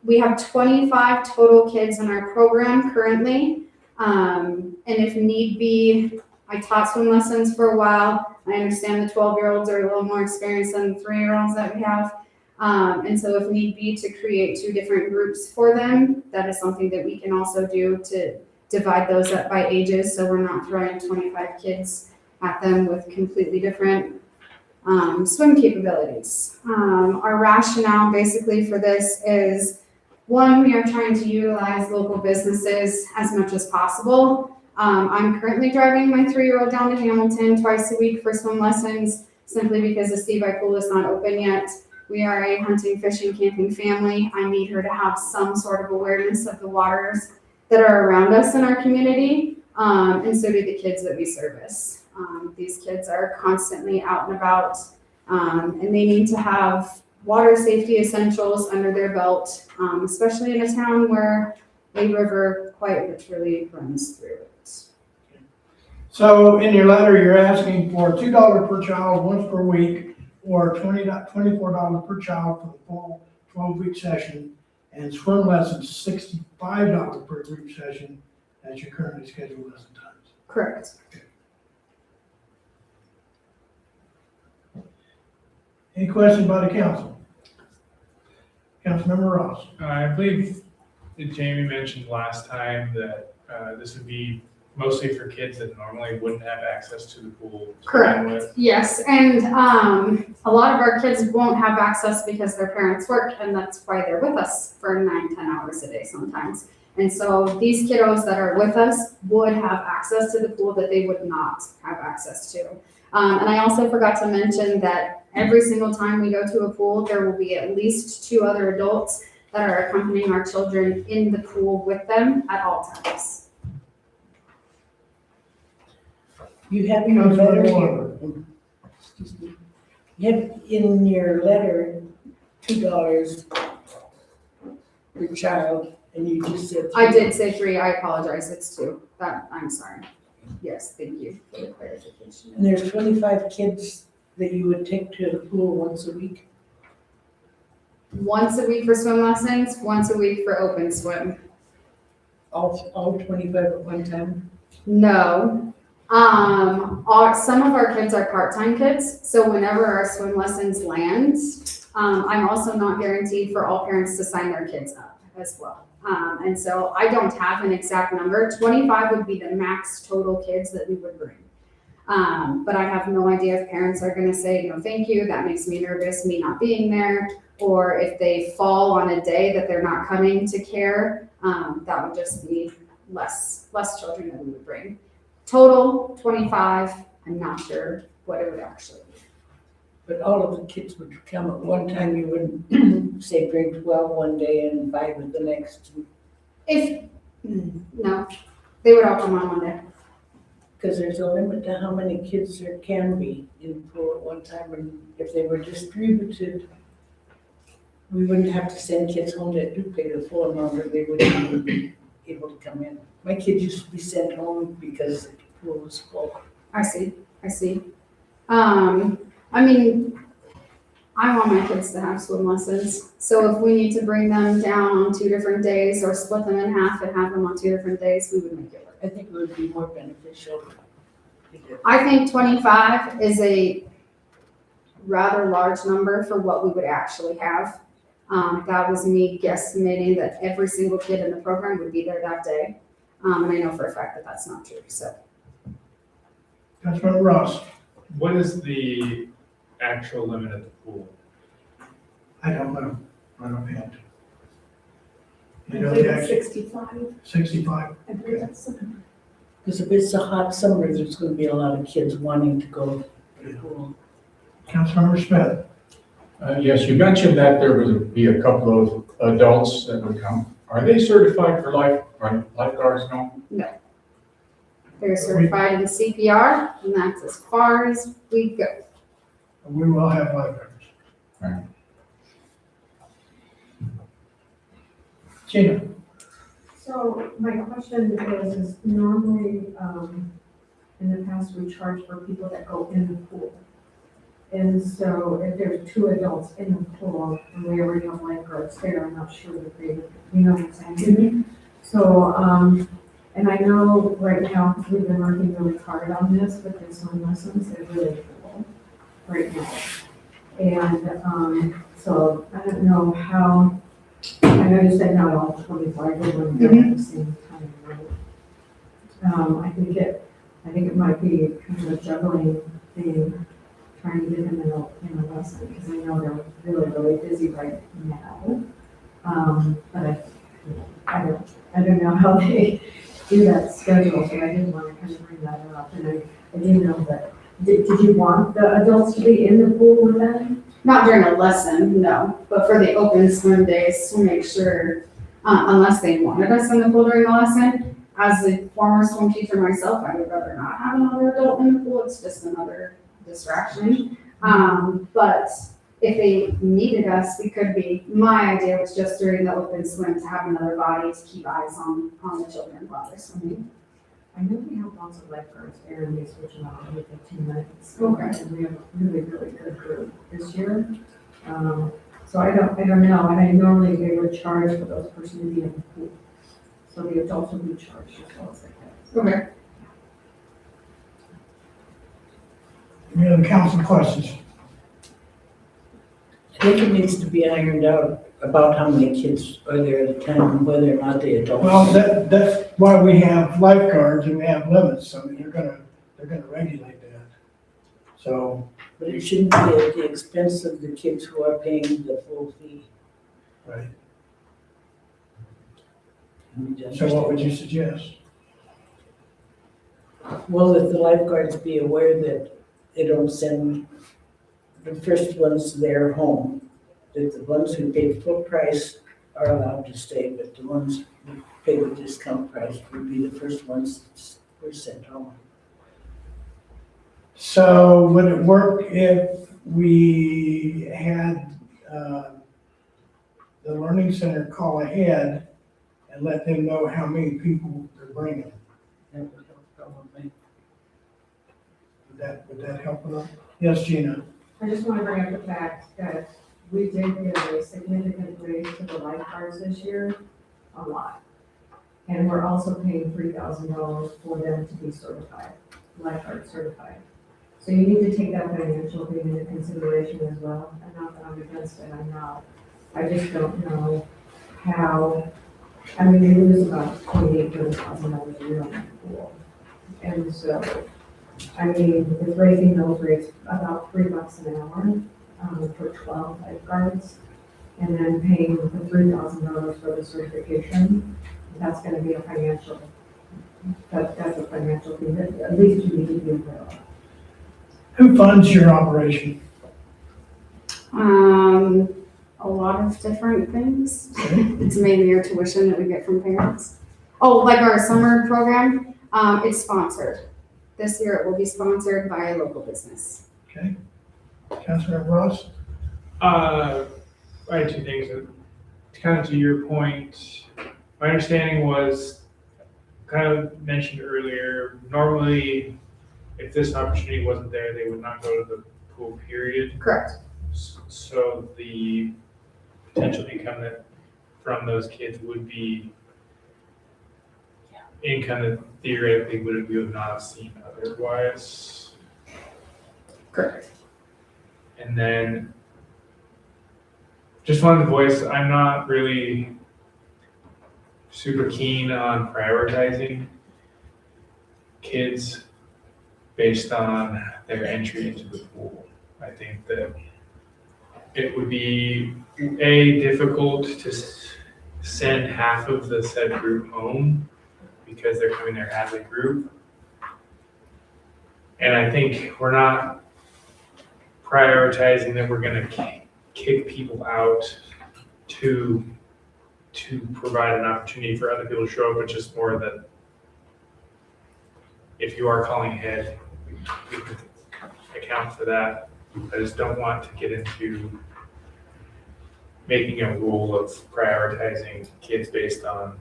We have 25 total kids in our program currently. And if need be, I taught swim lessons for a while. I understand the 12-year-olds are a little more experienced than the 3-year-olds that we have. And so if need be to create 2 different groups for them, that is something that we can also do to divide those up by ages. So we're not throwing 25 kids at them with completely different swim capabilities. Our rationale basically for this is, one, we are trying to utilize local businesses as much as possible. I'm currently driving my 3-year-old down to Hamilton twice a week for swim lessons, simply because the Stevi pool is not open yet. We are a hunting, fishing, camping family. I need her to have some sort of awareness of the waters that are around us in our community, and so do the kids that we service. These kids are constantly out and about, and they need to have water safety essentials under their belt, especially in a town where a river quite literally runs through it. So in your letter, you're asking for $2 per child once per week, or $24 per child for the full 12-week session, and swim lessons $65 per group session at your currently scheduled lesson times. Correct. Any questions by the council? Councilmember Ross. I believe that Jamie mentioned last time that this would be mostly for kids that normally wouldn't have access to the pool. to begin Correct. with. Yes, and a lot of our kids won't have access because their parents work, and that's why they're with us for 9-10 hours a day sometimes. And so these kiddos that are with us would have access to the pool that they would not have access to. And I also forgot to mention that every single time we go to a pool, there will be at least 2 other adults that are accompanying our children in the pool with them at all times. You have in your letter Councilmember here, Waller. excuse me, you have in your letter $2 per child, and you just said. I did say 3, I apologize, it's 2. I'm sorry. Yes, thank you for the clarification. And there's 25 kids that you would take to the pool once a week? Once a week for swim lessons, once a week for open swim. All 25 at one time? No, Some of our kids are part-time kids, so whenever our swim lessons land, I'm also not guaranteed for all parents to sign their kids up as well. And so I don't have an exact number. 25 would be the max total kids that we would bring. But I have no idea if parents are gonna say, no, thank you, that makes me nervous, me not being there, or if they fall on a day that they're not coming to care, that would just be less children that we would bring. Total 25, I'm not sure what it would actually be. But all of the kids would come at one time, you wouldn't say bring 12 one day and 5 at the next. No, they would all come on one day. Because there's a limit to how many kids there can be in the pool at one time, and if they were distributed, we wouldn't have to send kids home that do pay the full amount, or they wouldn't even be able to come in. My kids used to be sent home because the pool was full. I see. I mean, I want my kids to have swim lessons. So if we need to bring them down on 2 different days or split them in half and have them on 2 different days, we would make it work. I think it would be more beneficial. I think 25 is a rather large number for what we would actually have. That was me guesstimating that every single kid in the program would be there that day. And I know for a fact that that's not true, so. Councilmember Ross. What is the actual limit at the pool? I don't know. I don't have to. I You know, believe the it's actual 65. 65. I believe that's the number. Because if it's a hot summer, there's going to be a lot of kids wanting to go to the pool. Councilmember Smith. Yes, you mentioned that there would be a couple of adults that would come. Are they certified for lifeguards now? They're certified in CPR, and that's as far as we go. We will have lifeguards. Right. Gina. So my question is normally, in the past, we charge for people that go in the pool. And so if there's 2 adults in the pool and we already have lifeguards there, I'm not sure that they, you know what I'm saying? So, and I know right now, because we've been working really hard on this with the swim lessons, they're really cool right now. And, so I don't know how, I know you said not all 25 are going to go at the same time, right? I think it might be kind of a juggling thing, trying to get them in a lesson, because I know they're really, really busy right now. But I don't know how they do that schedule, so I didn't want to kind of bring that up, and I didn't know that. Did you want the adults to be in the pool with them? Not during a lesson, no, but for the open swim days to make sure, unless they wanted us in the pool during the lesson. As a former swim teacher myself, I would rather not have another adult in the pool, it's just another distraction. But if they needed us, we could be. My idea was just during the open swim to have another body to keep eyes on the children while they're swimming. I know we have lots of lifeguards there, and we switch them out every 15 minutes. Okay. And we have a really, really good group this year. So I don't know, and I normally they would charge for those persons to be in the pool. So the adults would be charged as well as the kids. Okay. Any other council questions? I think it needs to be ironed out about how many kids are there at a time and whether or not the adults. Well, that's why we have lifeguards and we have limits. I mean, they're gonna regulate that. So, But it shouldn't be at the expense of the kids who are paying the full fee. right. You need to So what would understand. you suggest? Well, that the lifeguards be aware that they don't send the first ones there home. That the ones who pay the full price are allowed to stay, but the ones who pay the discount price would be the first ones who are sent home. So would it work if we had, the Learning Center call ahead and let them know how many people they're bringing? That would help probably. Would that help enough? Yes, Gina? I just want to bring up the fact that we did give a significant raise to the lifeguards this year, a lot. And we're also paying $3,000 for them to be certified. lifeguard certified. So you need to take that financial thing into consideration as well, and not that I'm against it, I'm not. I just don't know how, I mean, you lose about $28,000 a year on that pool. And so, I mean, with raising those rates about $3 an hour, for 12 lifeguards, and then paying the $3,000 for the certification, that's gonna be a financial, that's a financial thing that at least you need to be aware of. Who funds your operation? A lot of different things. It's mainly your tuition that we get from parents. Oh, like our summer program, it's sponsored. This year it will be sponsored by a local business. Okay. Councilor Ross? I had two things. Kind of to your point, my understanding was, kind of mentioned earlier, normally if this opportunity wasn't there, they would not go to the pool, period. Correct. So the potential income that from those kids would be income that theoretically we would not have seen otherwise. Correct. And then just wanted to voice, I'm not really super keen on prioritizing kids based on their entry into the pool. I think that it would be difficult to send half of the said group home because they're coming there as a group. And I think we're not prioritizing that we're gonna kick people out to provide an opportunity for other people to show up, but just more that if you are calling ahead, we could account for that. I just don't want to get into making a rule of prioritizing kids based on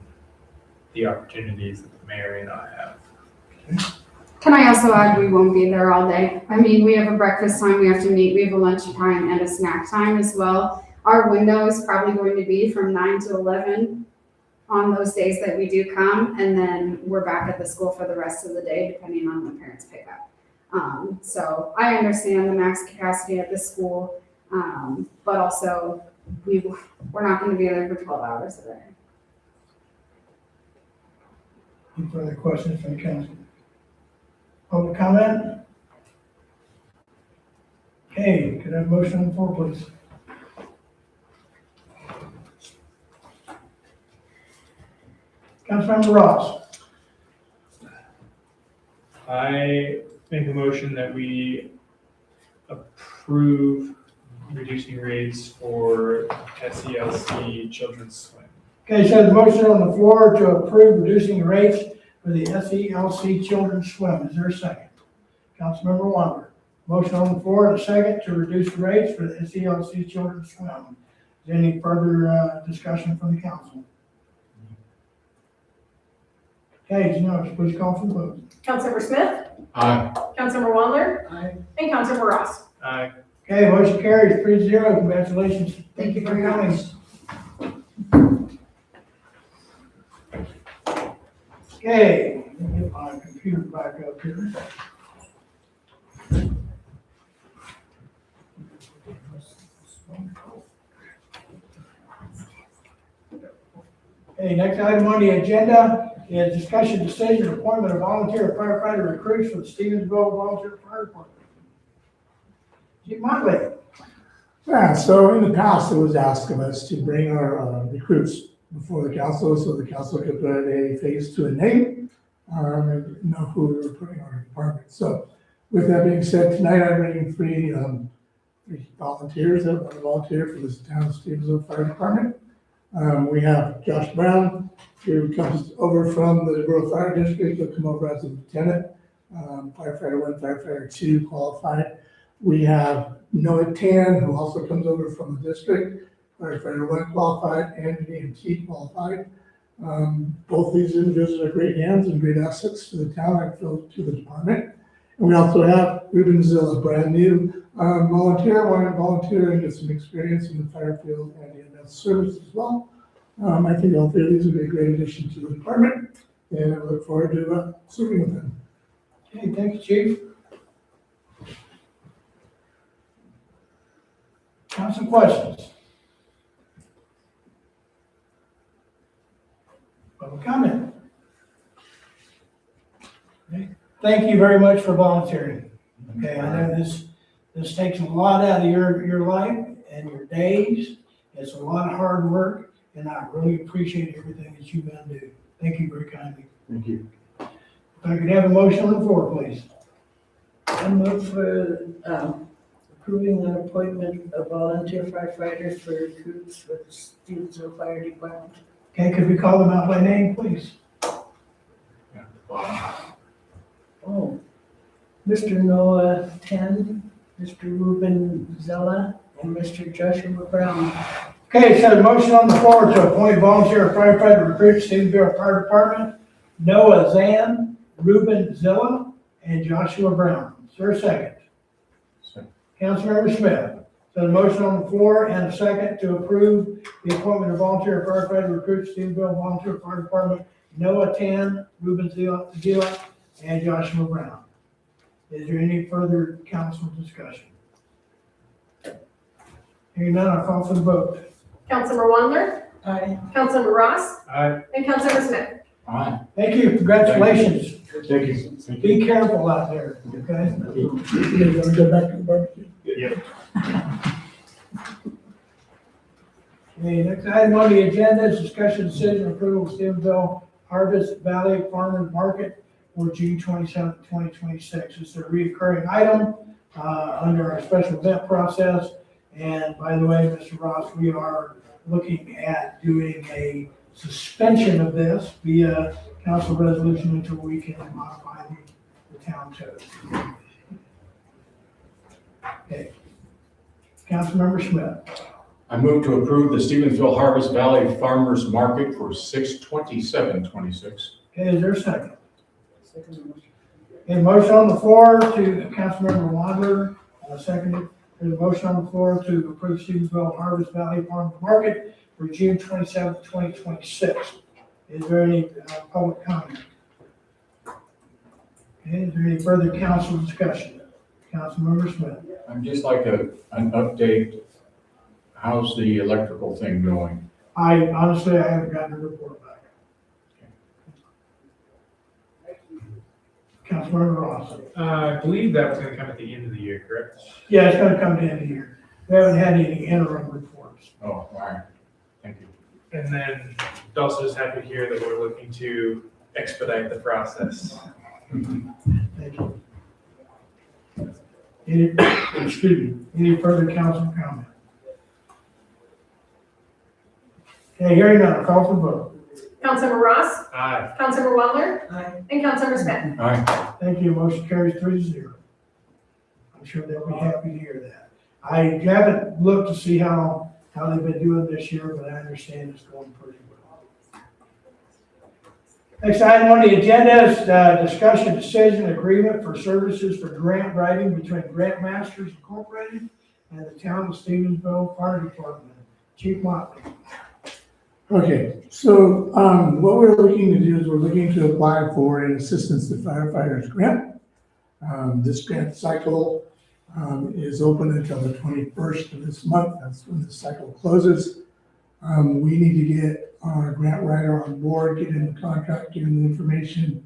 the opportunities that the mayor may not have. Can I also add, we won't be there all day. I mean, we have a breakfast time we have to meet, we have a lunch time and a snack time as well. Our window is probably going to be from 9 to 11 on those days that we do come, and then we're back at the school for the rest of the day, depending on when parents pick up. So I understand the max capacity at the school, but also we're not gonna be there for 12 hours a day. Any further questions from the council? Public comment? Okay, could I have a motion on the floor, please? Councilmember Ross? I make a motion that we approve reducing rates for SELC Children's Swim. Okay, so the motion on the floor to approve reducing rates for the SELC Children's Swim. Is there a second? Councilmember Wander. Motion on the floor and a second to reduce rates for the SELC Children's Swim. Is there any further discussion from the council? Okay, Janelle, please call for the vote. Councilmember Smith, Aye. Councilmember Wander, Aye. and Councilmember Ross. Aye. Okay, motion carries 3-0. Congratulations. Thank you very coming. much. Okay, let me get my computer back up here. Okay, next item on the agenda is discussion decision appointment of volunteer firefighter recruits for the Stevensville Volunteer Fire Department. Chief Motley. Yeah, so in the past, it was asked of us to bring our recruits before the council, so the council could put a face to a name, and know who we were putting on our department. So with that being said, tonight I'm bringing three volunteers that want to volunteer for this town of Stevensville Fire Department. We have Josh Brown, who comes over from the Rural Fire District. He'll come over as a lieutenant, firefighter 1, firefighter 2 qualified. We have Noah Tan, who also comes over from the district, firefighter 1 qualified and EMT qualified. Both these individuals are great hands and great assets to the town and to the department. And we also have Ruben Zilla, brand new volunteer, wanting to volunteer and get some experience in the fire field and EMS service as well. I think all three of these would be a great addition to the department, and I look forward to serving with them. Okay, thank you, Chief. Council questions? Public comment? Okay, thank you very much for volunteering. Okay, I know this takes a lot out of your life and your days. It's a lot of hard work, and I really appreciate everything that you've been doing. Thank you very kindly. Thank you. If I could have a motion on the floor, please. I move for, approving an appointment of volunteer firefighters for recruits for the Stevensville Fire Department. Okay, could we call them out by name, please? Oh, Mr. Noah Ten, Mr. Ruben Zella, and Mr. Joshua Brown. Okay, so the motion on the floor to appoint volunteer firefighter recruits to Stevensville Fire Department, Noah Zan, Ruben Zilla, and Joshua Brown. Is there a second? Second. Councilmember Smith. So the motion on the floor and a second to approve the appointment of volunteer firefighter recruits to Stevensville Volunteer Fire Department, Noah Tan, Ruben Zilla, and Joshua Brown. Is there any further council discussion? Hearing none, I'll call for the vote. Councilmember Wondler, Aye. Councilmember Ross, Aye. and Councilmember Smith. Aye. Thank you, congratulations. Thank you. Thank you. Be careful out there, okay? You're gonna go back to the barbecue. Okay, next item on the agenda is discussion decision approval of Stevensville Harvest Valley Farmers Market for June 27th, 2026. It's a reoccurring item under our special event process. And by the way, Mr. Ross, we are looking at doing a suspension of this via council resolution until we can modify the town code. Okay. Councilmember Smith. I move to approve the Stevensville Harvest Valley Farmers Market for 6/27/26. Okay, is there a second? A motion on the floor to Councilmember Wadler, seconded. There's a motion on the floor to approve Stevensville Harvest Valley Farmers Market for June 27th, 2026. Is there any public comment? Okay, is there any further council discussion? Councilmember Smith. I'd just like an update. How's the electrical thing going? I honestly haven't gotten a report back. Councilmember Ross. I believe that was gonna come at the end of the year, correct? Yeah, it's gonna come to the end of the year. We haven't had any interim reports. Oh, all right. Thank you. And then also just happy to hear that we're looking to expedite the process. Thank you. Any further council comment? Okay, hearing none, call for vote. Councilmember Ross, Aye. Councilmember Wondler, Aye. and Councilmember Smith. Aye. Thank you, motion carries 3-0. I'm sure they'll be happy to hear that. I haven't looked to see how they've been doing this year, but I understand it's going pretty well. Next item on the agenda is discussion decision agreement for services for grant writing between Grant Masters Incorporated and the town of Stevensville Fire Department. Chief Motley. Okay, so what we're looking to do is we're looking to apply for an Assistance to Firefighters grant. This grant cycle is open until the 21st of this month. That's when the cycle closes. We need to get our grant writer on board, get him the contract, get him the information,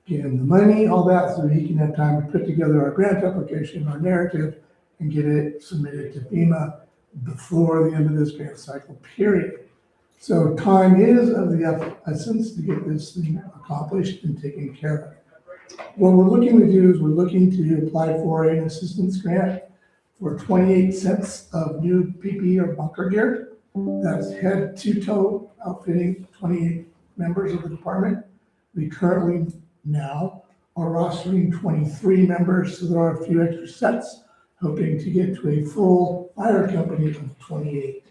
get him the money, all that, so he can have time to put together our grant application, our narrative, and get it submitted to FEMA before the end of this grant cycle period. So time is of the essence to get this thing accomplished and taken care of. What we're looking to do is we're looking to apply for an assistance grant for 28 sets of new PPE or bunker gear. That's head to toe outfitting 28 members of the department. We currently now are rostering 23 members, so there are a few extra sets, hoping to get to a full fire company of 28.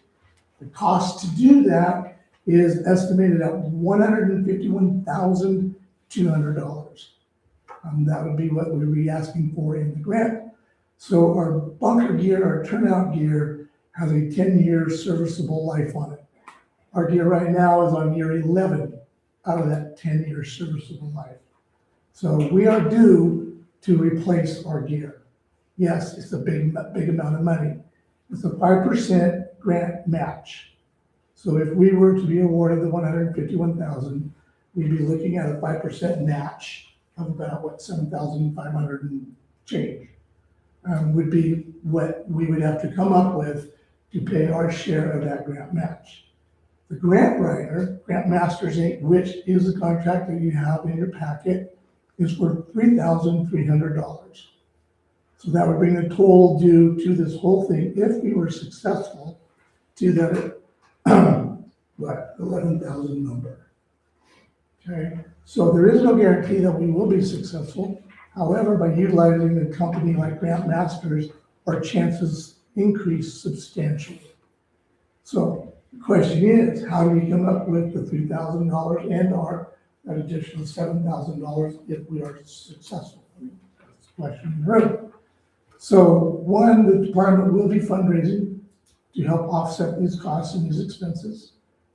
The cost to do that is estimated at $151,200. That would be what we would be asking for in the grant. So our bunker gear, our turnout gear, has a 10-year serviceable life on it. Our gear right now is on year 11 out of that 10-year serviceable life. So we are due to replace our gear. Yes, it's a big amount of money. It's a 5% grant match. So if we were to be awarded the 151,000, we'd be looking at a 5% match of about, what, 7,500 and change. Would be what we would have to come up with to pay our share of that grant match. The grant writer, Grant Masters Inc., which is the contract that you have in your packet, is for $3,300. So that would bring the total due to this whole thing, if we were successful, to that, what, 11,000 number. Okay, so there is no guarantee that we will be successful. However, by utilizing a company like Grant Masters, our chances increase substantially. So the question is, how do we come up with the $3,000 and that additional $7,000 if we are successful? That's the question in the room. So one, the department will be fundraising to help offset these costs and these expenses.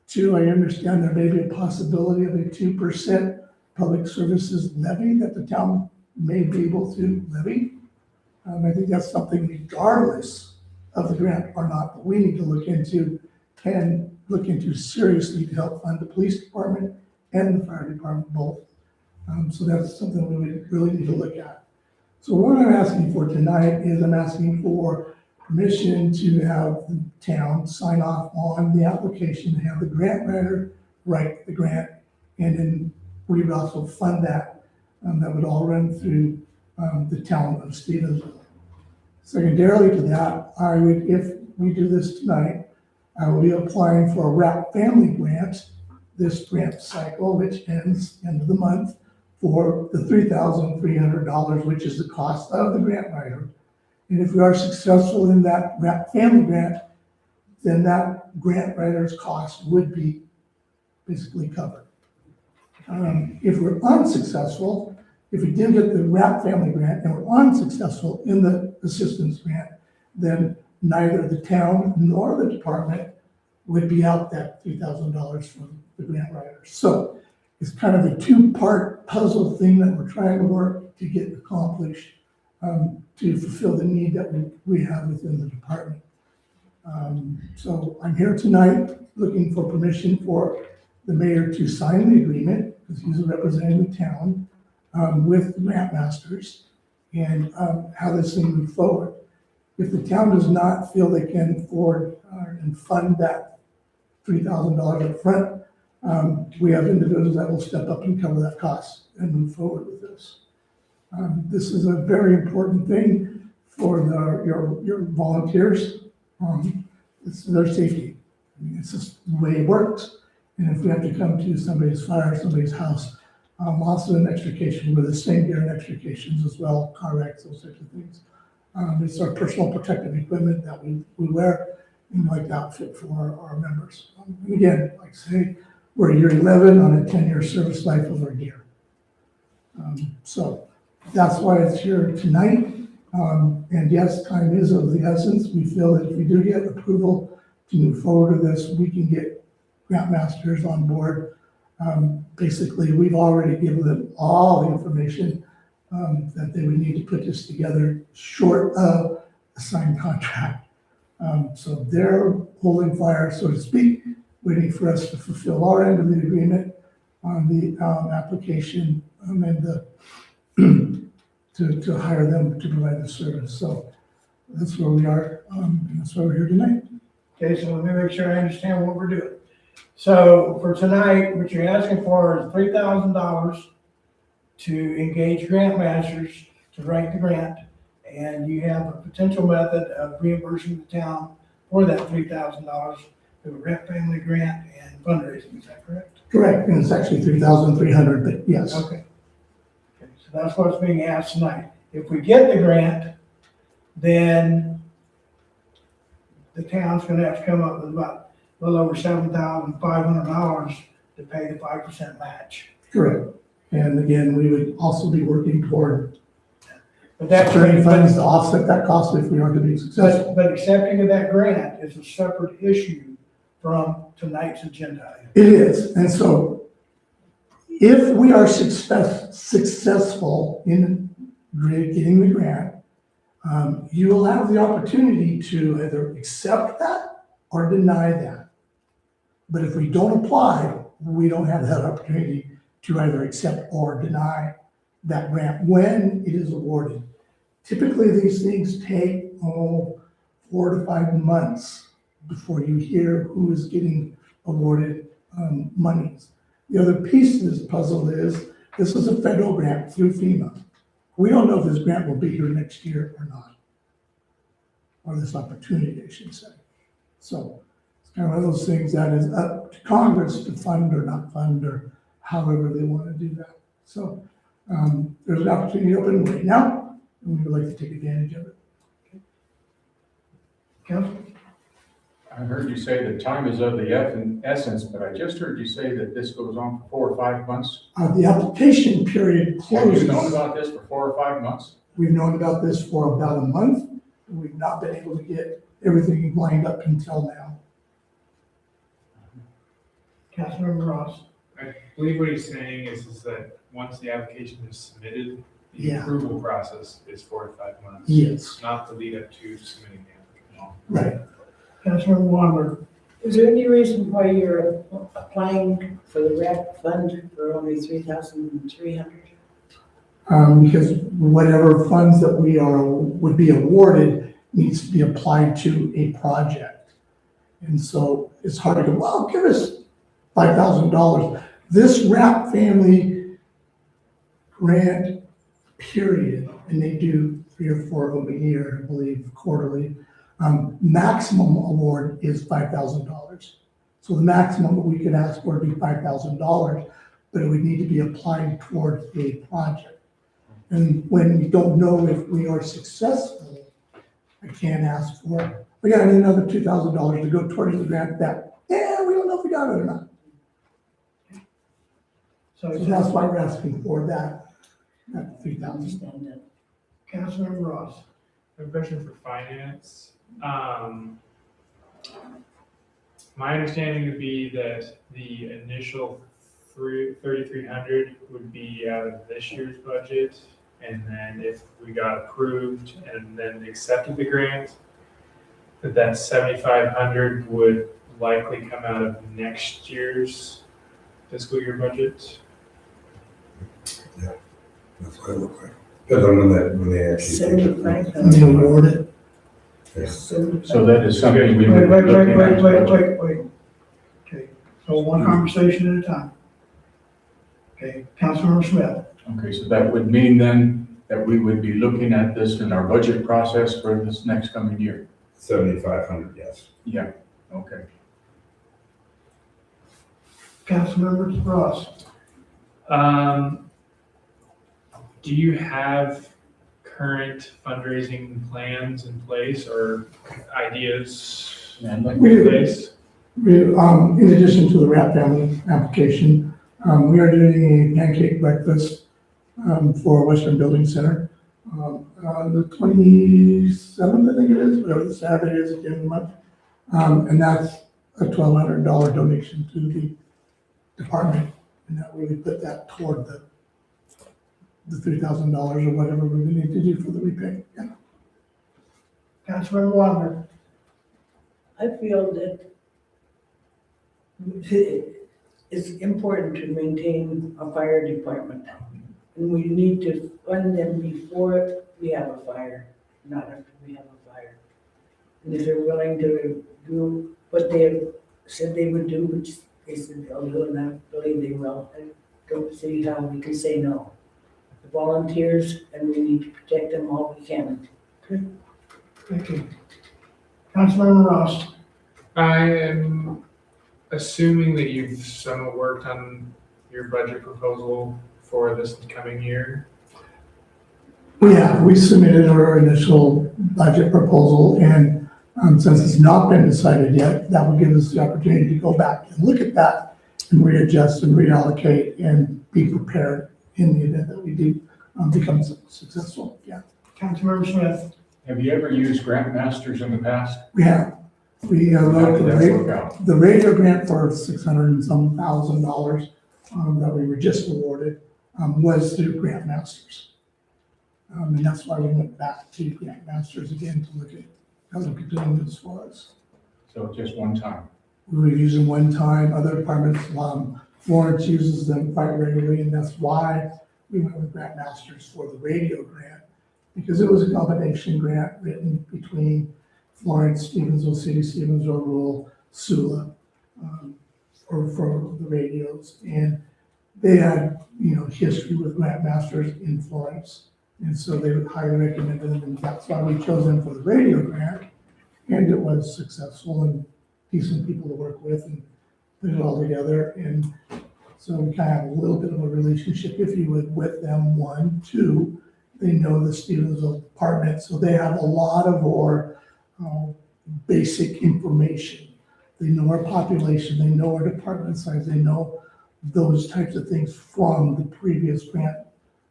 Two, I understand there may be a possibility of a 2% public services levy that the town may be able to levy. I think that's something regardless of the grant or not, that we need to look into and look into seriously to help fund the police department and the fire department both. So that's something we would really need to look at. So what I'm asking for tonight is I'm asking for permission to have the town sign off on the application, to have the grant writer write the grant, and then we would also fund that. That would all run through the town of Stevensville. Secondarily to that, I would, if we do this tonight, I will be applying for a WRAP family grant, this grant cycle, which ends end of the month, for the $3,300, which is the cost of the grant writer. And if we are successful in that WRAP family grant, then that grant writer's cost would be basically covered. If we're unsuccessful, if we didn't get the WRAP family grant and we're unsuccessful in the assistance grant, then neither the town nor the department would be out that $3,000 from the grant writer. So it's kind of a two-part puzzle thing that we're trying to work to get accomplished to fulfill the need that we have within the department. So I'm here tonight looking for permission for the mayor to sign the agreement, because he's representing the town with the grant masters, and how this thing moves forward. If the town does not feel they can afford and fund that $3,000 up front, we have individuals that will step up and cover that cost and move forward with this. This is a very important thing for your volunteers. It's their safety. I mean, it's just the way it works. And if we have to come to somebody's fire, somebody's house, also an extrication with the same gear and extrications as well, car wrecks, those types of things. It's our personal protective equipment that we wear and like the outfit for our members. And again, like I say, we're year 11 on a 10-year service life of our gear. So that's why it's here tonight. And yes, time is of the essence. We feel that if we do get approval to move forward with this, we can get grant masters on board. Basically, we've already given them all the information that they would need to put this together, short of a signed contract. So they're holding fire, so to speak, waiting for us to fulfill our end of the agreement on the application and to hire them to provide the service. So that's where we are, and that's why we're here tonight. Okay, so let me make sure I understand what we're doing. So for tonight, what you're asking for is $3,000 to engage grant masters to write the grant, and you have a potential method of reimbursing the town for that $3,000 through a WRAP family grant and fundraising. Is that correct? Correct, and it's actually 3,300, but yes. Okay. Okay, so that's what's being asked tonight. If we get the grant, then the town's gonna have to come up with about a little over $7,500 to pay the 5% match. Correct. And again, we would also be working toward But that's attorney funds to offset that cost if we are to be successful. But accepting of that grant is a separate issue from tonight's agenda item. It is, and so if we are successful in getting the grant, you will have the opportunity to either accept that or deny that. But if we don't apply, we don't have that opportunity to either accept or deny that grant when it is awarded. Typically, these things take, 4 to 5 months before you hear who is getting awarded monies. The other piece of this puzzle is, this is a federal grant through FEMA. We don't know if this grant will be here next year or not. Or this opportunity, I should say. So it's kind of one of those things that is up to Congress to fund or not fund, or however they want to do that. So there's an opportunity open right now, and we would like to take advantage of it. Council? I heard you say that time is of the essence, but I just heard you say that this goes on for 4 or 5 months. The application period Have closes. you known about this for 4 or 5 months? We've known about this for about a month, and we've not been able to get everything lined up until now. Councilmember Ross? I believe what he's saying is that once the application is submitted, the Yeah. approval process is 4 to 5 months. Yes, Not the lead up to submitting the application. right. Councilmember Wander? Is there any reason why you're applying for the RAP fund for only 3,300? Because whatever funds that would be awarded needs to be applied to a project. And so it's hard to go, well, give us $5,000. This RAP family grant period, and they do 3 or 4 of them a year, I believe, quarterly. Maximum award is $5,000. So the maximum that we could ask for would be $5,000, but it would need to be applied towards a project. And when we don't know if we are successful, I can't ask for, we got another $2,000 to go towards the grant that, we don't know if we got it or not. So So that's why we're asking for that $3,000. Understand that. Councilmember Ross? I have a question for finance. My understanding would be that the initial 3,300 would be out of this year's budget. And then if we got approved and then accepted the grant, that 7,500 would likely come out of next year's fiscal year budget. That's what it looked like. Depends on when they actually. 75,000. They award it. Yeah. So that is something we Wait, would be looking at. wait. Okay, so one conversation at a time. Okay, Councilmember Smith? Okay, so that would mean then that we would be looking at this in our budget process for this next coming year. 7,500, yes. Yeah, okay. Councilmember Ross? Do you have current fundraising plans in place or ideas And like, We- in place? In addition to the RAP family application, we are doing a pancake breakfast for Western Building Center. The 27th, I think it is, whatever the Saturday is at the end of the month. And that's a $1,200 donation to the department. And that really put that toward the $3,000 or whatever we need to do for the repay. Yeah. Councilmember Wander? I feel that it's important to maintain a fire department. And we need to fund them before we have a fire, not after we have a fire. And if they're willing to do what they have said they would do, which they said they'll do, and I believe they will, I don't see how we can say no. The volunteers, and we need to protect them all we can. Thank you. Councilmember Ross? I am assuming that you've somewhat worked on your budget proposal for this coming year. Yeah, we submitted our initial budget proposal, and since it's not been decided yet, that will give us the opportunity to go back and look at that and readjust and reallocate and be prepared in the event that we do become successful. Yeah, Councilmember Smith? have you ever used Grant Masters in the past? we have. We How wrote did that work out? the radio grant for $600 and some thousand that we were just awarded was through Grant Masters. And that's why we went back to Grant Masters again to look at doing this for us. So just one time. We would use them one time, other departments, Florence uses them quite regularly, and that's why we went with Grant Masters for the radio grant, because it was a combination grant written between Florence, Stevensville City, Stevensville Rural, SULA, for the radios. And they had, history with Grant Masters in Florence, and so they would highly recommend them, and that's why we chose them for the radio grant. And it was successful and decent people to work with and put it all together. And so we kind of have a little bit of a relationship, if you would, with them. One, two, they know the Stevensville department, so they have a lot of our basic information. They know our population, they know our department size, they know those types of things from the previous grant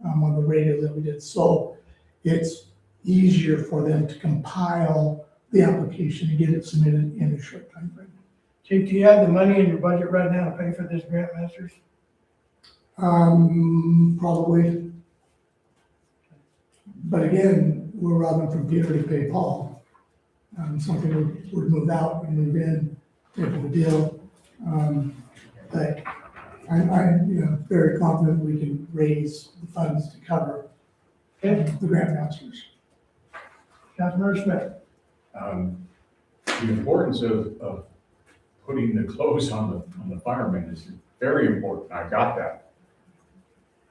on the radio that we did. So it's easier for them to compile the application and get it submitted in a short time frame. Chief, do you have the money in your budget right now to pay for this Grant Masters? Probably. But again, we're robbing from Peter to pay Paul. Something would move out and move in, type of a deal. But I'm very confident we can raise the funds to cover the Grant Masters. Councilmember Smith? The importance of putting the clothes on the firemen is very important. I got that.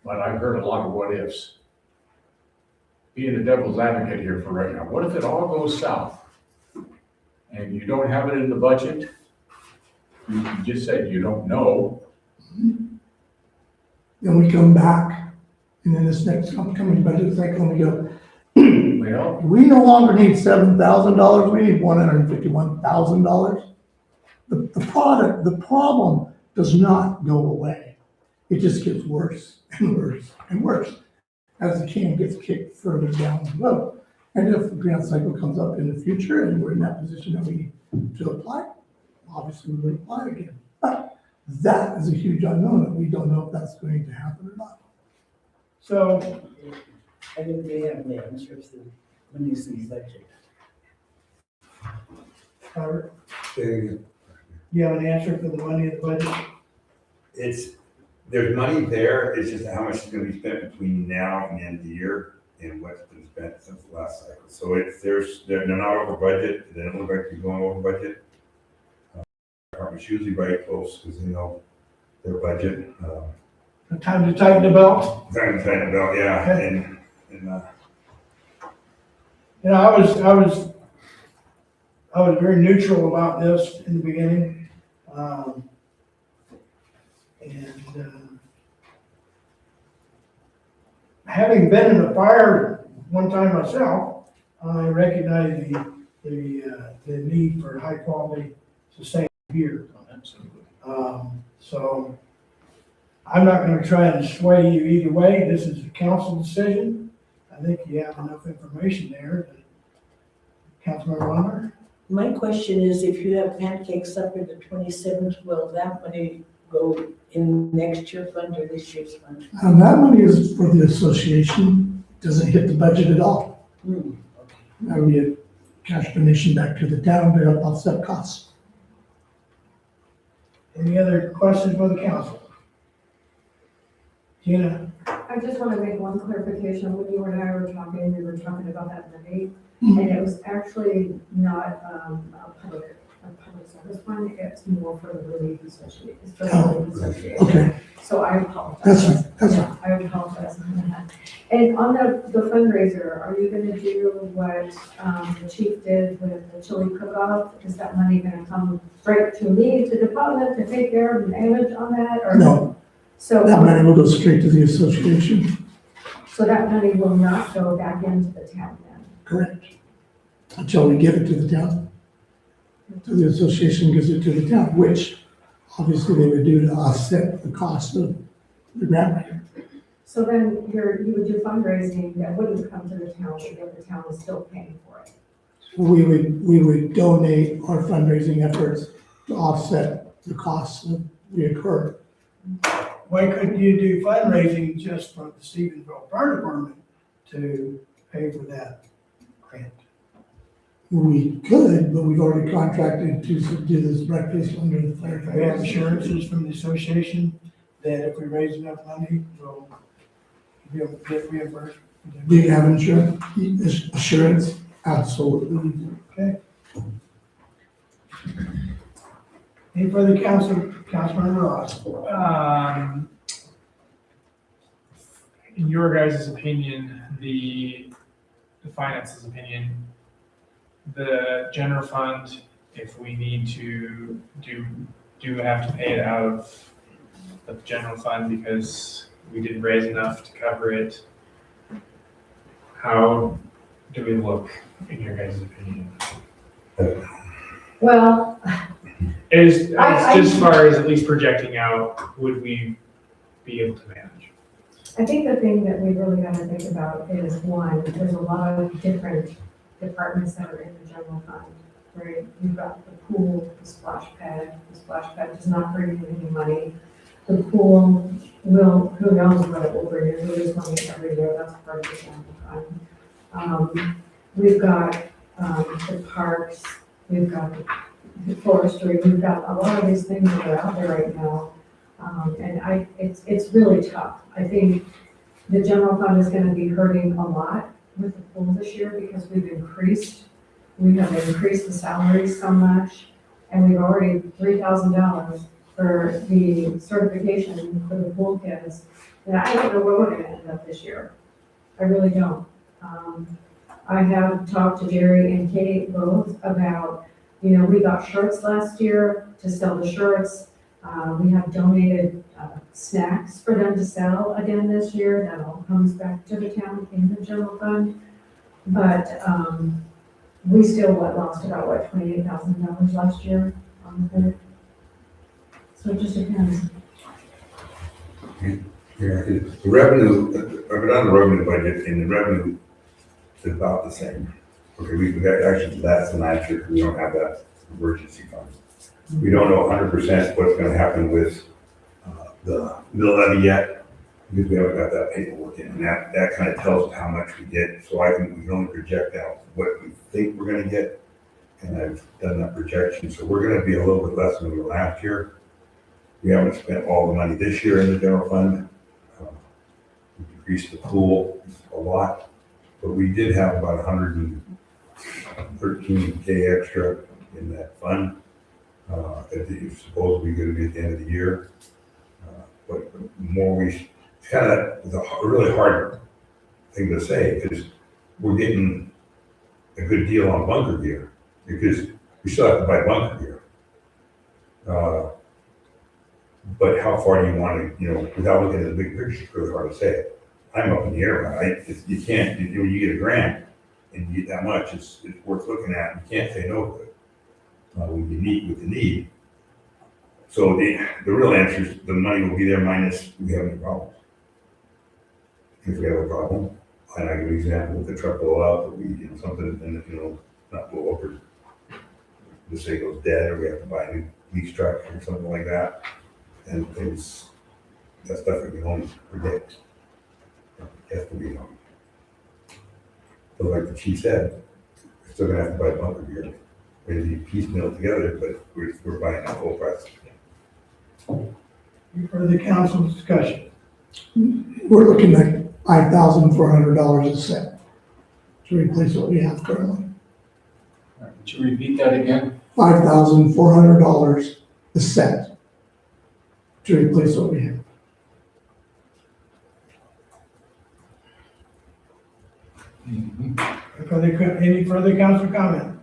But I've heard a lot of what ifs. Being the devil's advocate here for right now, what if it all goes south and you don't have it in the budget? You just said you don't know. Then we come back, and then this next upcoming budget cycle, we go, Well, we no longer need $7,000, we need $151,000. The problem does not go away. It just gets worse and worse and worse as the can gets kicked further down the road. And if the grant cycle comes up in the future and we're in that position that we need to apply, obviously we will apply again. But that is a huge unknown, and we don't know if that's going to happen or not. So, I think they have the answer to when you see budget. Robert, Say it again. do you have an answer for the money in the budget? There's money there, it's just how much is gonna be spent between now and the end of the year and what's been spent since the last cycle. So they're not over budget, they don't look like they're going over budget. Departments usually very close because they know their budget. Time to tighten the belt? Time to tighten the belt, yeah, and I was very neutral about this in the beginning. Having been in a fire one time myself, I recognize the need for high quality, sustained gear. absolutely. So I'm not gonna try and sway you either way. This is a council decision. I think you have enough information there. Councilmember Lumber? My question is, if you have pancake supper the 27th, will that money go in next year's fund or this year's fund? That money is for the association, doesn't hit the budget at all. That would be a cash donation back to the town to help offset costs. Any other questions for the council? Gina? I just want to make one clarification. When you and I were talking, we were talking about that money, and it was actually not a public service fund. It's more for the relief association. It's for the relief association. Okay, So I apologize. that's right, that's right. I apologize on that. And on the fundraiser, are you gonna do what the chief did with the chili cook-off? Is that money gonna come straight to me to deposit to take care of the damage on that, or? No, So, that money will go straight to the association, so that money will not go back into the town then? correct? Until we give it to the town. So the association gives it to the town, which obviously they would do to offset the cost of the grant writer. So then you would do fundraising that wouldn't come to the town, but the town is still paying for it? We would donate our fundraising efforts to offset the costs that we incur. Why couldn't you do fundraising just for the Stevensville Fire Department to pay for that grant? We could, but we've already contracted to do this breakfast under the firefighter. We have assurances from the association that if we raise enough money, we'll be able to get reimbursed. Do you have insurance, assurance? Absolutely. Okay. Any further Councilman Ross? In your guys' opinion, the finances opinion, the general fund, if we need to do have to pay it out of the general fund because we didn't raise enough to cover it, how do we look in your guys' opinion? Well, As I- just far as at least projecting out, would we be able to manage? I think the thing that we really gotta think about is, one, there's a lot of different departments that are in the general fund, right? You've got the pool, the splash pad. The splash pad does not bring in any money. The pool will, who knows what it will bring in, we lose money every year, that's part of the general fund. We've got, the parks, we've got the forestry, we've got a lot of these things that are out there right now. And it's really tough. I think the general fund is gonna be hurting a lot with the pool this year because we have increased the salaries so much. And we've already $3,000 for the certification for the pool kids. And I don't know where we're gonna end up this year. I really don't. I have talked to Jerry and Kate both about, we got shirts last year to sell the shirts. We have donated snacks for them to sell again this year. That all comes back to the town in the general fund. But we still lost about $28,000 last year on the bid. So it just depends. Yeah, the revenue, I've been on the revenue budget, and the revenue is about the same. Okay, we got actually less than last year, because we don't have that emergency fund. We don't know 100% what's gonna happen with the mill levy yet, because we haven't got that paperwork in, and that kind of tells us how much we get, so we can only project out what we think we're gonna get, and I've done that projection, so we're gonna be a little bit less than we were last year. We haven't spent all the money this year in the general fund. We decreased the pool a lot, but we did have about 113K extra in that fund. It's supposedly going to be at the end of the year. But the more it's kind of a really hard thing to say, because we're getting a good deal on bunker gear, because we still have to buy bunker gear. But how far do you want to, without looking at the big picture, it's really hard to say. I'm up in the air, you can't, when you get a grant and you get that much, it's worth looking at. You can't say no to it. When you meet with the need. So the real answer is the money will be there minus we have any problems. If we have a problem, and I give an example with the truck blow out, that we, something, and not blow up, or the say goes dead, or we have to buy a new lease truck or something like that. And things, that stuff we can only predict. It has to be, but like the chief said, we're still gonna have to buy bunker gear. Maybe piecemeal together, but we're buying at full price. Any further council discussion? We're looking at $5,400 a set to replace what we have currently. Would you repeat that again? $5,400 a set to replace what we have. Any further council comment?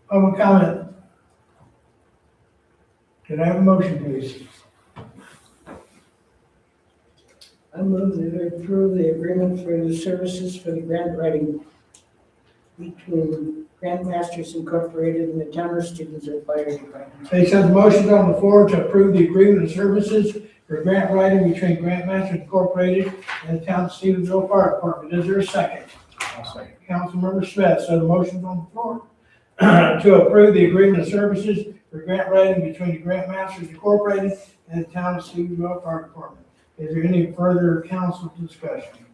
Public comment? Can I have a motion, please? I move that we approve the agreement for the services for the grant writing between Grant Masters Incorporated and the Town of Stevensville Fire Department. They said the motion's on the floor to approve the agreement of services for grant writing between Grant Masters Incorporated and the Town of Stevensville Fire Department. Is there a second? I'll say. Councilmember Smith, so the motion's on the floor to approve the agreement of services for grant writing between the Grant Masters Incorporated and the Town of Stevensville Fire Department. Is there any further council discussion?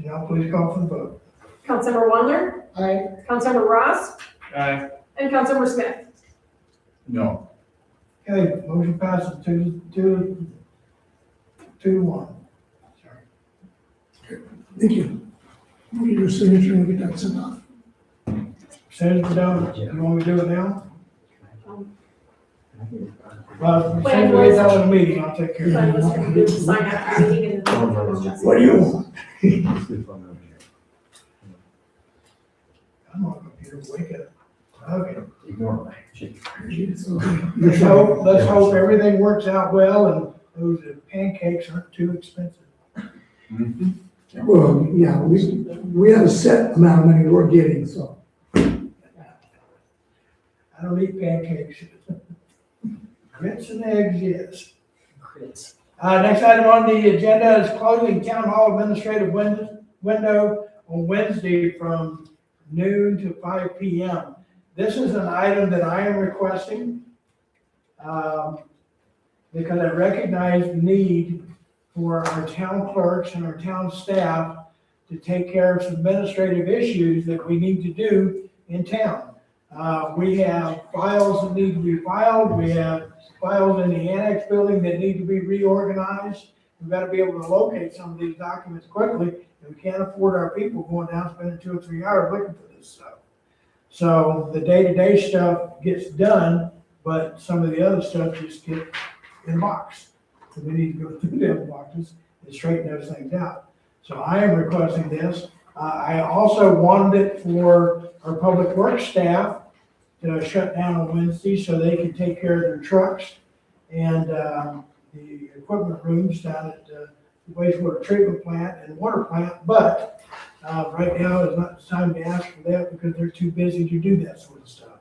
Janelle, please call for the vote. Councilmember Wondler, Aye. Councilmember Ross, Aye. and Councilmember Smith. No. Okay, motion passes 2-1. Thank you. We'll get your signature and we'll get that sent off. Send it down, you want me to do it now? Well, send it right down in the meeting, I'll take care of Plan it. was for you to sign after the meeting and then. What do you want? I'm on the computer, wake up. Okay. Let's hope everything works out well and those pancakes aren't too expensive. Well, yeah, we have a set amount of money we're getting, so. I don't eat pancakes. Grits and eggs, yes. Next item on the agenda is closing town hall administrative window on Wednesday from noon to 5 p.m. This is an item that I am requesting because I recognize the need for our town clerks and our town staff to take care of some administrative issues that we need to do in town. We have files that need to be filed. We have files in the annex building that need to be reorganized. We've got to be able to locate some of these documents quickly, and we can't afford our people going down spending 2 or 3 hours looking for this stuff. So the day-to-day stuff gets done, but some of the other stuff just get in box. So we need to go through them boxes and straighten those things out. So I am requesting this. I also wanted it for our public works staff to shut down on Wednesday so they can take care of their trucks and the equipment rooms down at the wastewater treatment plant and water plant. But right now is not the time to ask for that because they're too busy to do that sort of stuff.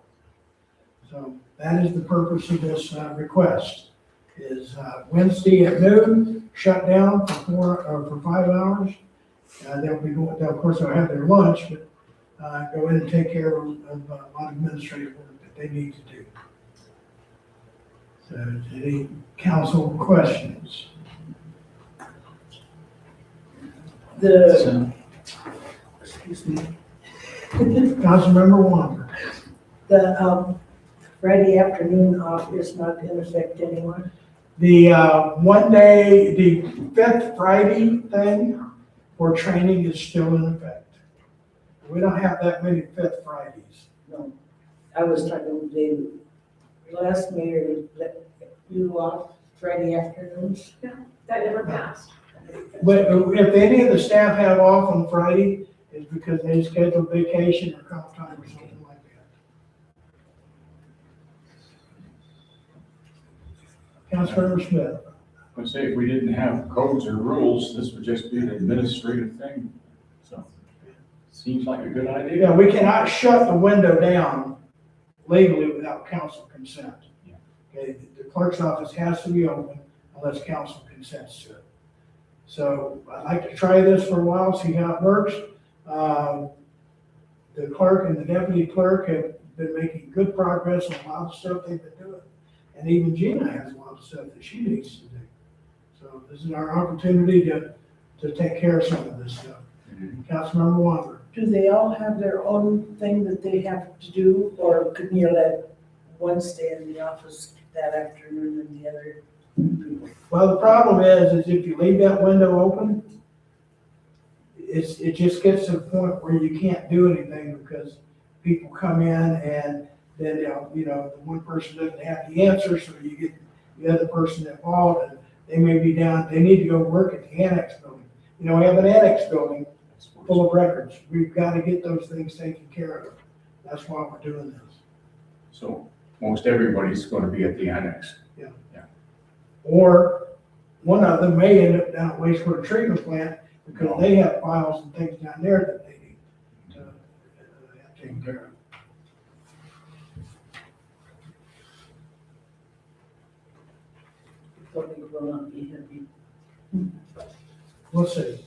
So that is the purpose of this request. Is Wednesday at noon, shut down for 5 hours. They'll of course, they'll have their lunch, but go in and take care of a lot of administrative work that they need to do. So, any council questions? Excuse me, Councilmember Wander. the Friday afternoon off is not in effect anymore. The the 5th Friday thing for training is still in effect. We don't have that many 5th Fridays. No, I was talking, the last mayor let you off Friday afternoons. That never passed. But if any of the staff have off on Friday, it's because they scheduled vacation or comp time or something like that. Councilmember Smith. I would say if we didn't have codes or rules, this would just be an administrative thing. So, seems like a good idea. Yeah, we cannot shut the window down legally without council consent. Okay, the clerk's office has to be open unless council consents to it. So I'd like to try this for a while, see how it works. The clerk and the deputy clerk have been making good progress on a lot of stuff they've been doing. And even Gina has a lot of stuff that she needs to do. So this is our opportunity to take care of some of this stuff. Councilmember Wander. Do they all have their own thing that they have to do, or could you let one stay in the office that afternoon and the other? Well, the problem is if you leave that window open, it just gets to the point where you can't do anything because people come in and then, the one person doesn't have the answer, so you get the other person involved and they may be down, they need to go work at the annex building. We have an annex building full of records. We've got to get those things taken care of. That's why we're doing this. So most everybody's going to be at the annex. Or one of them may end up down at wastewater treatment plant because they have files and things down there that they need to have taken care of. Probably will not be heavy. We'll see.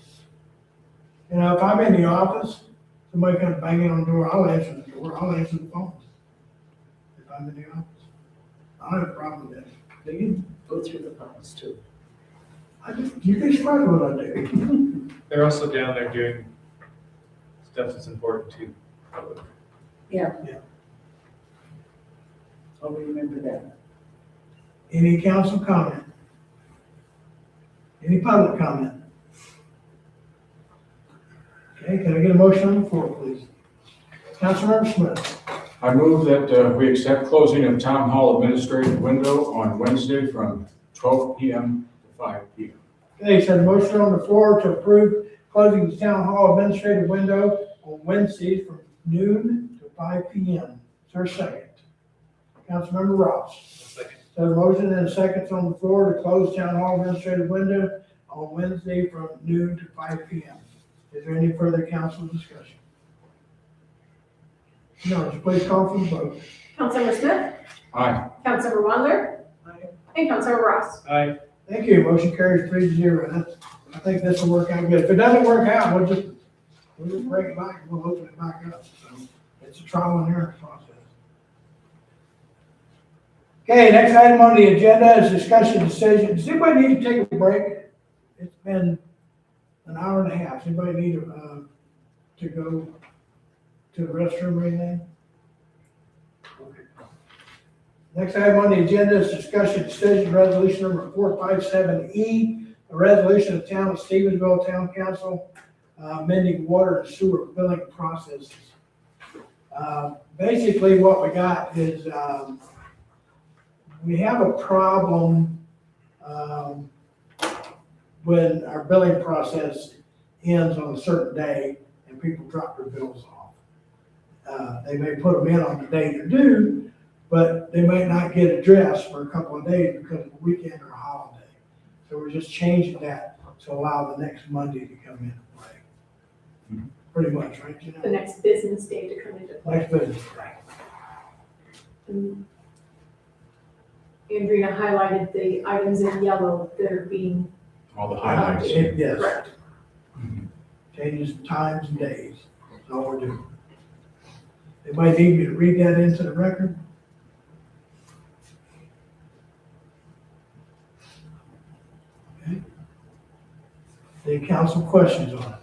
If I'm in the office, somebody comes banging on the door, I'll answer the door, I'll answer the phone. If I'm in the office, I don't have a problem with that. Do you go through the files too? You can spread what I do. They're also down there doing stuff that's important to public. I'll remember that. Any council comment? Any public comment? Okay, can I get a motion on the floor, please? Councilmember Smith. I move that we accept closing of town hall administrative window on Wednesday from 12 PM to 5 PM. Okay, so the motion on the floor to approve closing the town hall administrative window on Wednesdays from noon to 5 PM. Is there a second? Councilmember Ross. Second. So the motion and a second on the floor to close town hall administrative window on Wednesday from noon to 5 PM. Is there any further council discussion? No, just please call for the vote. Councilmember Smith, Aye. Councilmember Wander, and Councilmember Ross. Aye. Thank you, motion carries 3-0. I think this will work out good. If it doesn't work out, we'll just break it back, and we'll open it back up. So it's a trial and error process. Okay, next item on the agenda is discussion decision. Does anybody need to take a break? It's been an hour and a half. Does anybody need to go to the restroom or anything? Okay. Next item on the agenda is discussion decision resolution number 457E, a resolution of the town of Stevensville Town Council amending water and sewer billing processes. Basically what we got is we have a problem when our billing process ends on a certain day and people drop their bills off. They may put them in on the day they're due, but they might not get addressed for a couple of days because of the weekend or a holiday. So we're just changing that to allow the next Monday to come into play. Pretty much, right? You know? The next business day to come into play. Next business day. And Andrea highlighted the items in yellow that are being, All the highlights. Yes. correct. Changes times and days. That's all we're doing. Anybody need me to read that into the record? Okay. Any council questions on it?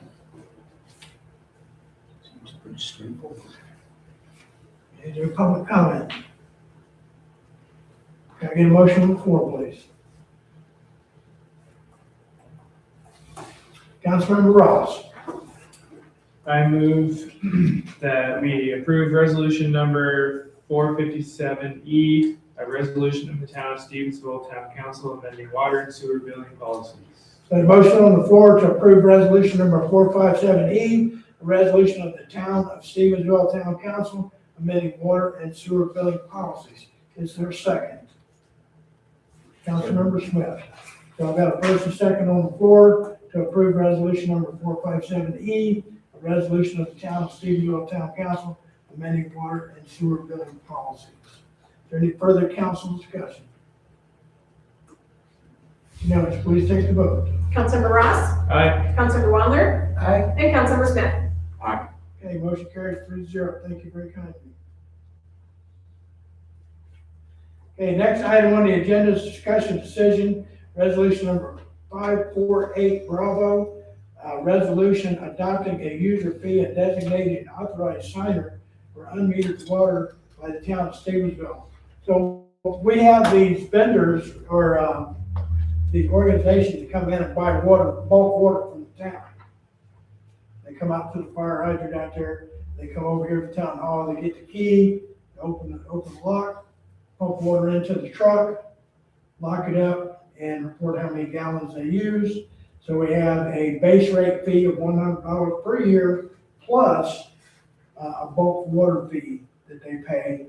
Seems pretty straightforward. Is there public comment? Can I get a motion on the floor, please? Councilmember Ross. I move that we approve resolution number 457E, a resolution of the town of Stevensville Town Council amending water and sewer billing policies. So the motion on the floor to approve resolution number 457E, a resolution of the town of Stevensville Town Council amending water and sewer billing policies. Is there a second? Councilmember Smith. So I've got a first and second on the floor to approve resolution number 457E, a resolution of the town of Stevensville Town Council amending water and sewer billing policies. Is there any further council discussion? No, please take the vote. Councilmember Ross, Aye. Councilmember Wander, Aye. and Councilmember Smith. Okay, motion carries 3-0. Thank you very kindly. Okay, next item on the agenda is discussion decision, resolution number 548 Bravo, resolution adopting a user fee and designating an authorized signer for unmetered water by the town of Stevensville. So we have these vendors or the organizations that come in and buy water, bulk water from the town. They come out to the fire hydrant out there, they come over here to town hall, they get the key, open the lock, pump water into the truck, lock it up, and report how many gallons they use. So we have a base rate fee of $100 per year, plus a bulk water fee that they pay.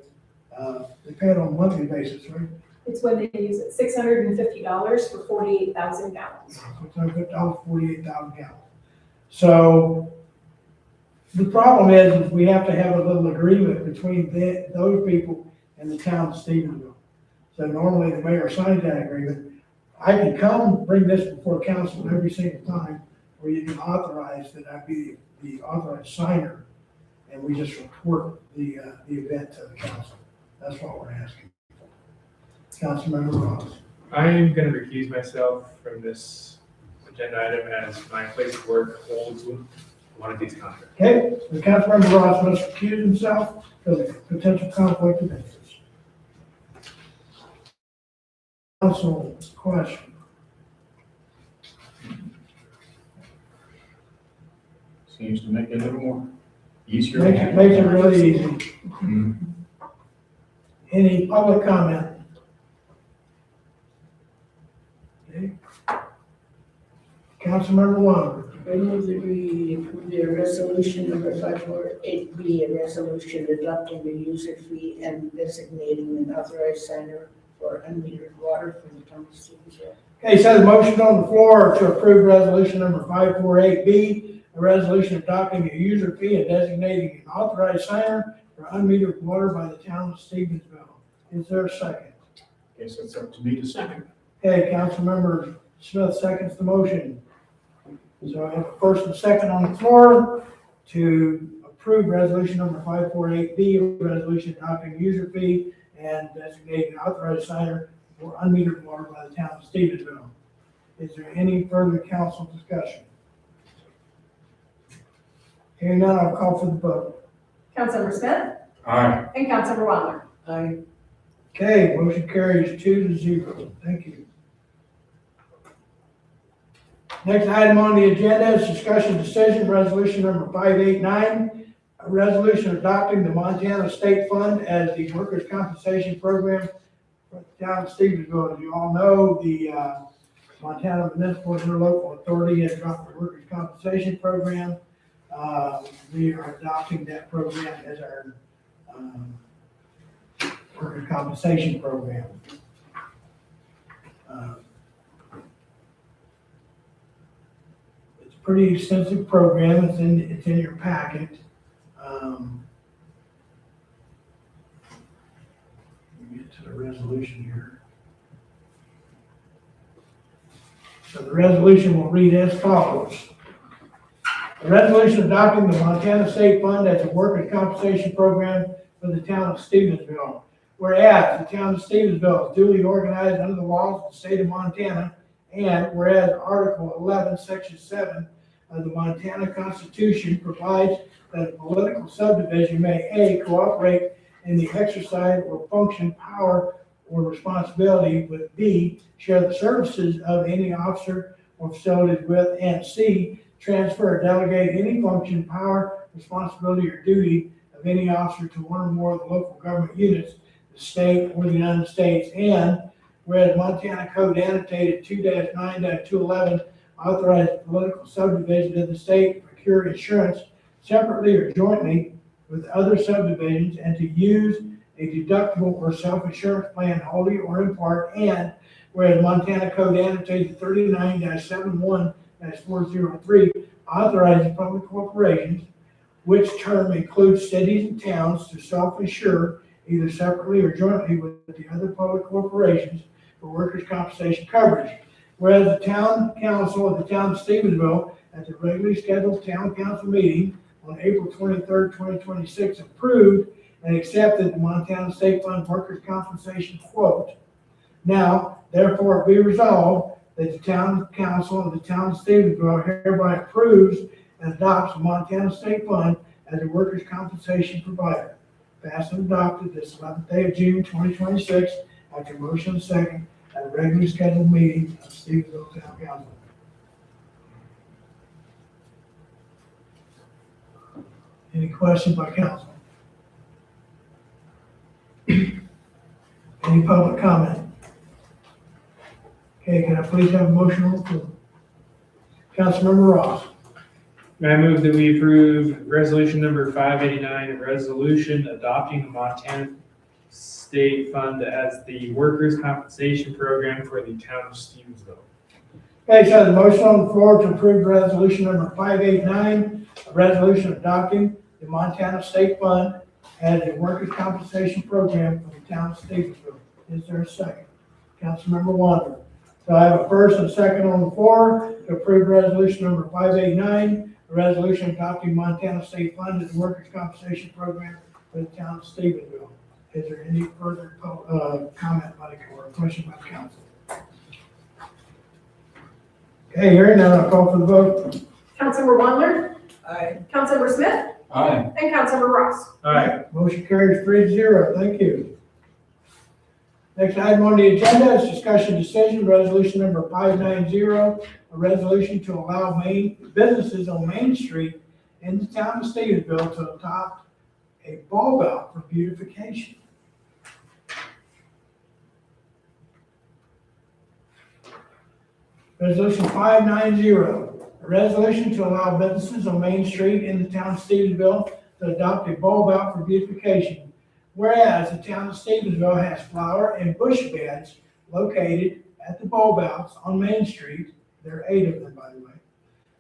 They pay it on a monthly basis, right? It's when they use it, $650 for 48,000 gallons. $650, 48,000 gallons. So the problem is we have to have a little agreement between those people and the town of Stevensville. So normally the mayor signs that agreement. I can come bring this before council every single time, where you can authorize that I be the authorized signer, and we just report the event to the council. That's what we're asking. Councilmember Ross. I am going to recuse myself from this agenda item as my place of work holds one of these contracts. Okay, the Councilmember Ross must recuse himself of the potential conflict of interest. Council question. Seems to make it a little more easier. Makes it really easy. Mhm. Any public comment? Okay. Councilmember Wander. I move that we approve the resolution number 548B, a resolution adopting the user fee and designating an authorized signer for unmetered water for the town of Stevensville. Okay, so the motion on the floor to approve resolution number 548B, a resolution adopting a user fee and designating an authorized signer for unmetered water by the town of Stevensville. Is there a second? Guess it's up to me to second. Okay, Councilmember Smith seconds the motion. So I have a first and second on the floor to approve resolution number 548B, a resolution adopting user fee and designating an authorized signer for unmetered water by the town of Stevensville. Is there any further council discussion? Hearing none, I'll call for the vote. Councilmember Smith Aye. and Councilmember Wander. Aye. Okay, motion carries 2-0. Thank you. Next item on the agenda is discussion decision, resolution number 589, a resolution adopting the Montana State Fund as the workers' compensation program for the town of Stevensville. As you all know, the Montana Municipal Interlocal Authority has dropped the workers' compensation program. We are adopting that program as our workers' compensation program. It's a pretty extensive program. It's in your packet. Let me get to the resolution here. So the resolution will read as follows. A resolution adopting the Montana State Fund as a workers' compensation program for the town of Stevensville. Whereas the town of Stevensville is duly organized under the laws of the state of Montana, and whereas Article 11, Section 7 of the Montana Constitution provides that a political subdivision may A, cooperate in the exercise or function, power, or responsibility with B, share the services of any officer or facilities with, and C, transfer or delegate any function, power, responsibility, or duty of any officer to one or more of the local government units, the state or the United States, and whereas Montana Code annotated 2-9-211 authorized political subdivision of the state to procure insurance separately or jointly with other subdivisions and to use a deductible or self-insurance plan wholly or in part, and whereas Montana Code annotated 39-71-403 authorizing public corporations, which term includes cities and towns, to self-insure either separately or jointly with the other public corporations for workers' compensation coverage. Whereas the town council of the town of Stevensville at the regularly scheduled town council meeting on April 23rd, 2026 approved and accepted the Montana State Fund workers' compensation quote. Now, therefore, be resolved that the town council of the town of Stevensville hereby approves and adopts the Montana State Fund as a workers' compensation provider. Passed and adopted this 11th day of June 2026 after motion and second at a regularly scheduled meeting of Stevensville Town Council. Any questions by council? Any public comment? Okay, can I please have a motion on the floor? Councilmember Ross. May I move that we approve resolution number 589, a resolution adopting the Montana State Fund as the workers' compensation program for the town of Stevensville. Okay, so the motion on the floor to approve resolution number 589, a resolution adopting the Montana State Fund as a workers' compensation program for the town of Stevensville. Is there a second? Councilmember Wander. So I have a first and second on the floor to approve resolution number 589, a resolution adopting Montana State Fund as a workers' compensation program for the town of Stevensville. Is there any further comment by the or question by the council? Okay, hearing none, I'll call for the vote. Councilmember Wondler, Aye. Councilmember Smith, Aye. and Councilmember Ross. All right, Motion carries 3-0. Thank you. Next item on the agenda is discussion decision, resolution number 590, a resolution to allow businesses on Main Street in the town of Stevensville to adopt a bulb out for beautification. Resolution 590, a resolution to allow businesses on Main Street in the town of Stevensville to adopt a bulb out for beautification. Whereas the town of Stevensville has flower and bush beds located at the bulb outs on Main Street. There are 8 of them, by the way.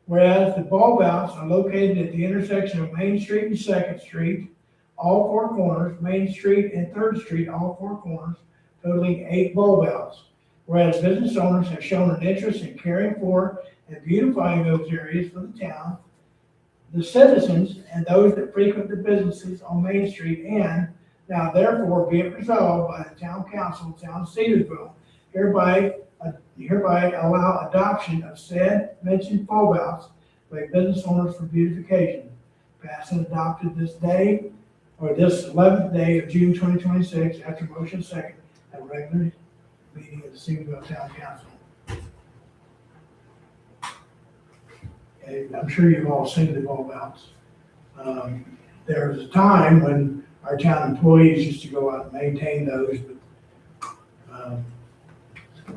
Whereas the bulb outs are located at the intersection of Main Street and Second Street, all 4 corners, Main Street and Third Street, all 4 corners, totaling 8 bulb outs. Whereas business owners have shown an interest in caring for and beautifying those areas for the town, the citizens, and those that frequent the businesses on Main Street, and now therefore be it resolved by the town council of the town of Stevensville, hereby allow adoption of said mentioned bulb outs by business owners for beautification. Passed and adopted this day, or this 11th day of June 2026, after motion second at a regular meeting of the Stevensville Town Council. And I'm sure you've all seen the bulb outs. There was a time when our town employees used to go out and maintain those, but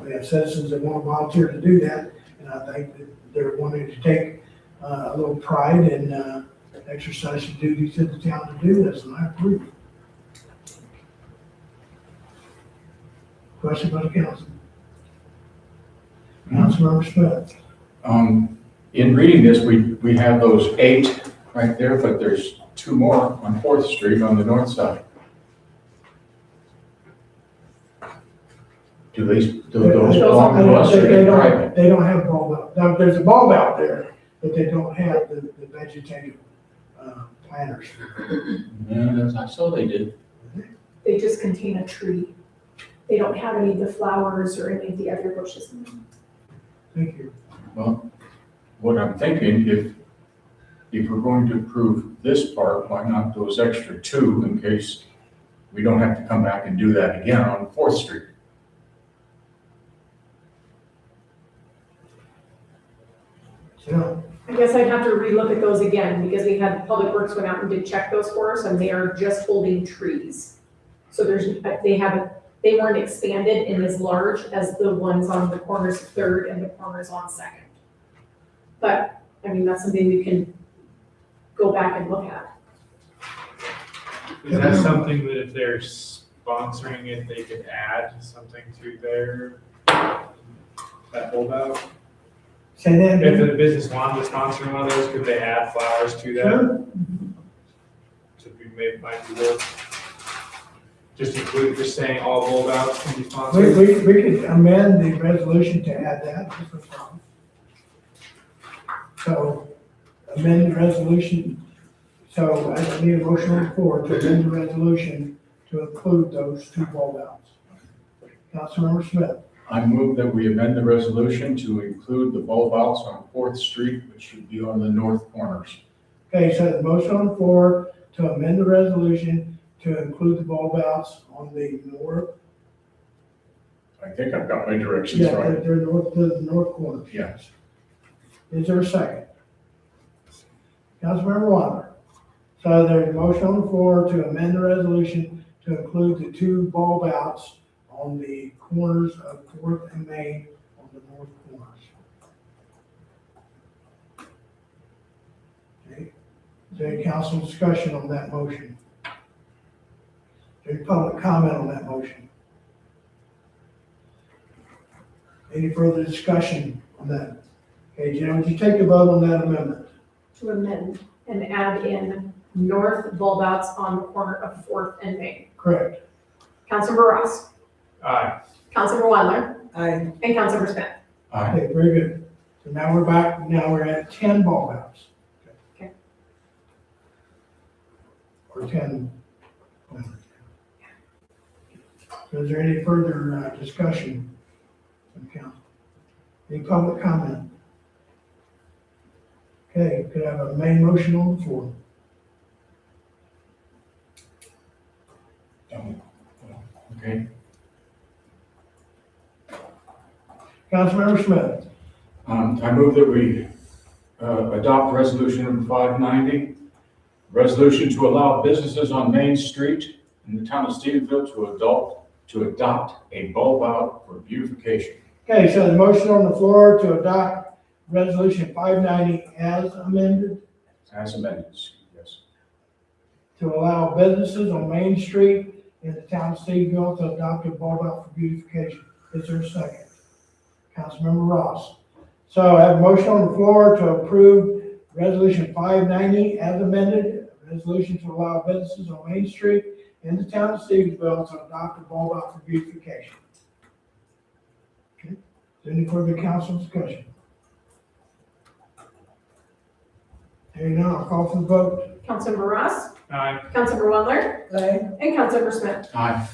we have citizens that want to volunteer to do that, and I think that they're wanting to take a little pride in exercising duties in the town to do this, and I approve. Question by the council. Councilmember Smith. In reading this, we have those 8 right there, but there's 2 more on 4th Street on the north side. Do those belong to us or they private? They don't have bulb out. Now, there's a bulb out there, but they don't have the vegetative planters. Yeah, I saw they did. They just contain a tree. They don't have any of the flowers or any of the other bushes in them. Thank you. Well, what I'm thinking, if we're going to approve this part, why not those extra 2 in case we don't have to come back and do that again on 4th Street? So, I guess I'd have to relook at those again, because we had Public Works went out and did check those for us, and they are just holding trees. So they weren't expanded in as large as the ones on the corners of Third and the corners on Second. But, I mean, that's something we can go back and look at. is that something that if they're sponsoring it, they could add something to their, that holdout? say that If again. the business wanted to sponsor one of those, could they add flowers to that? Sure. So we might be worth, just include, just saying all holdouts can be We sponsored? could amend the resolution to add that. That's no problem. So amend the resolution. So I need a motion on the floor to amend the resolution to include those 2 bulb outs. Councilmember Smith. I move that we amend the resolution to include the bulb outs on 4th Street, which should be on the north corners. Okay, so the motion on the floor to amend the resolution to include the bulb outs on the north. I think I've got my directions Yeah, right. they're north to the north corner. Yes. Is there a second? Councilmember Waller. So there's a motion on the floor to amend the resolution to include the 2 bulb outs on the corners of 4th and Main on the north corners. Okay, is there any council discussion on that motion? Any public comment on that motion? Any further discussion on that? Okay, Jen, would you take the vote on that amendment? To amend and add in north bulb outs on the corner of 4th and Main. Correct. Councilmember Ross, Aye. Councilmember Wondler, Aye. and Councilmember Smith. Aye. Okay, very good. So now we're back, now we're at 10 bulb outs. Okay. Or 10. So is there any further discussion from council? Any public comment? Okay, could I have a main motion on the floor? Okay. Councilmember Smith. I move that we adopt resolution number 590, resolution to allow businesses on Main Street in the town of Stevensville to adopt a bulb out for beautification. Okay, so the motion on the floor to adopt resolution 590 as amended As amended, yes. to allow businesses on Main Street in the town of Stevensville to adopt a bulb out for beautification. Is there a second? Councilmember Ross. So I have a motion on the floor to approve resolution 590 as amended, a resolution to allow businesses on Main Street in the town of Stevensville to adopt a bulb out for beautification. Okay, is there any further council discussion? Hearing none, I'll call for the vote. Councilmember Ross, Aye. Councilmember Wendler, Aye. and Councilmember Smith. Aye.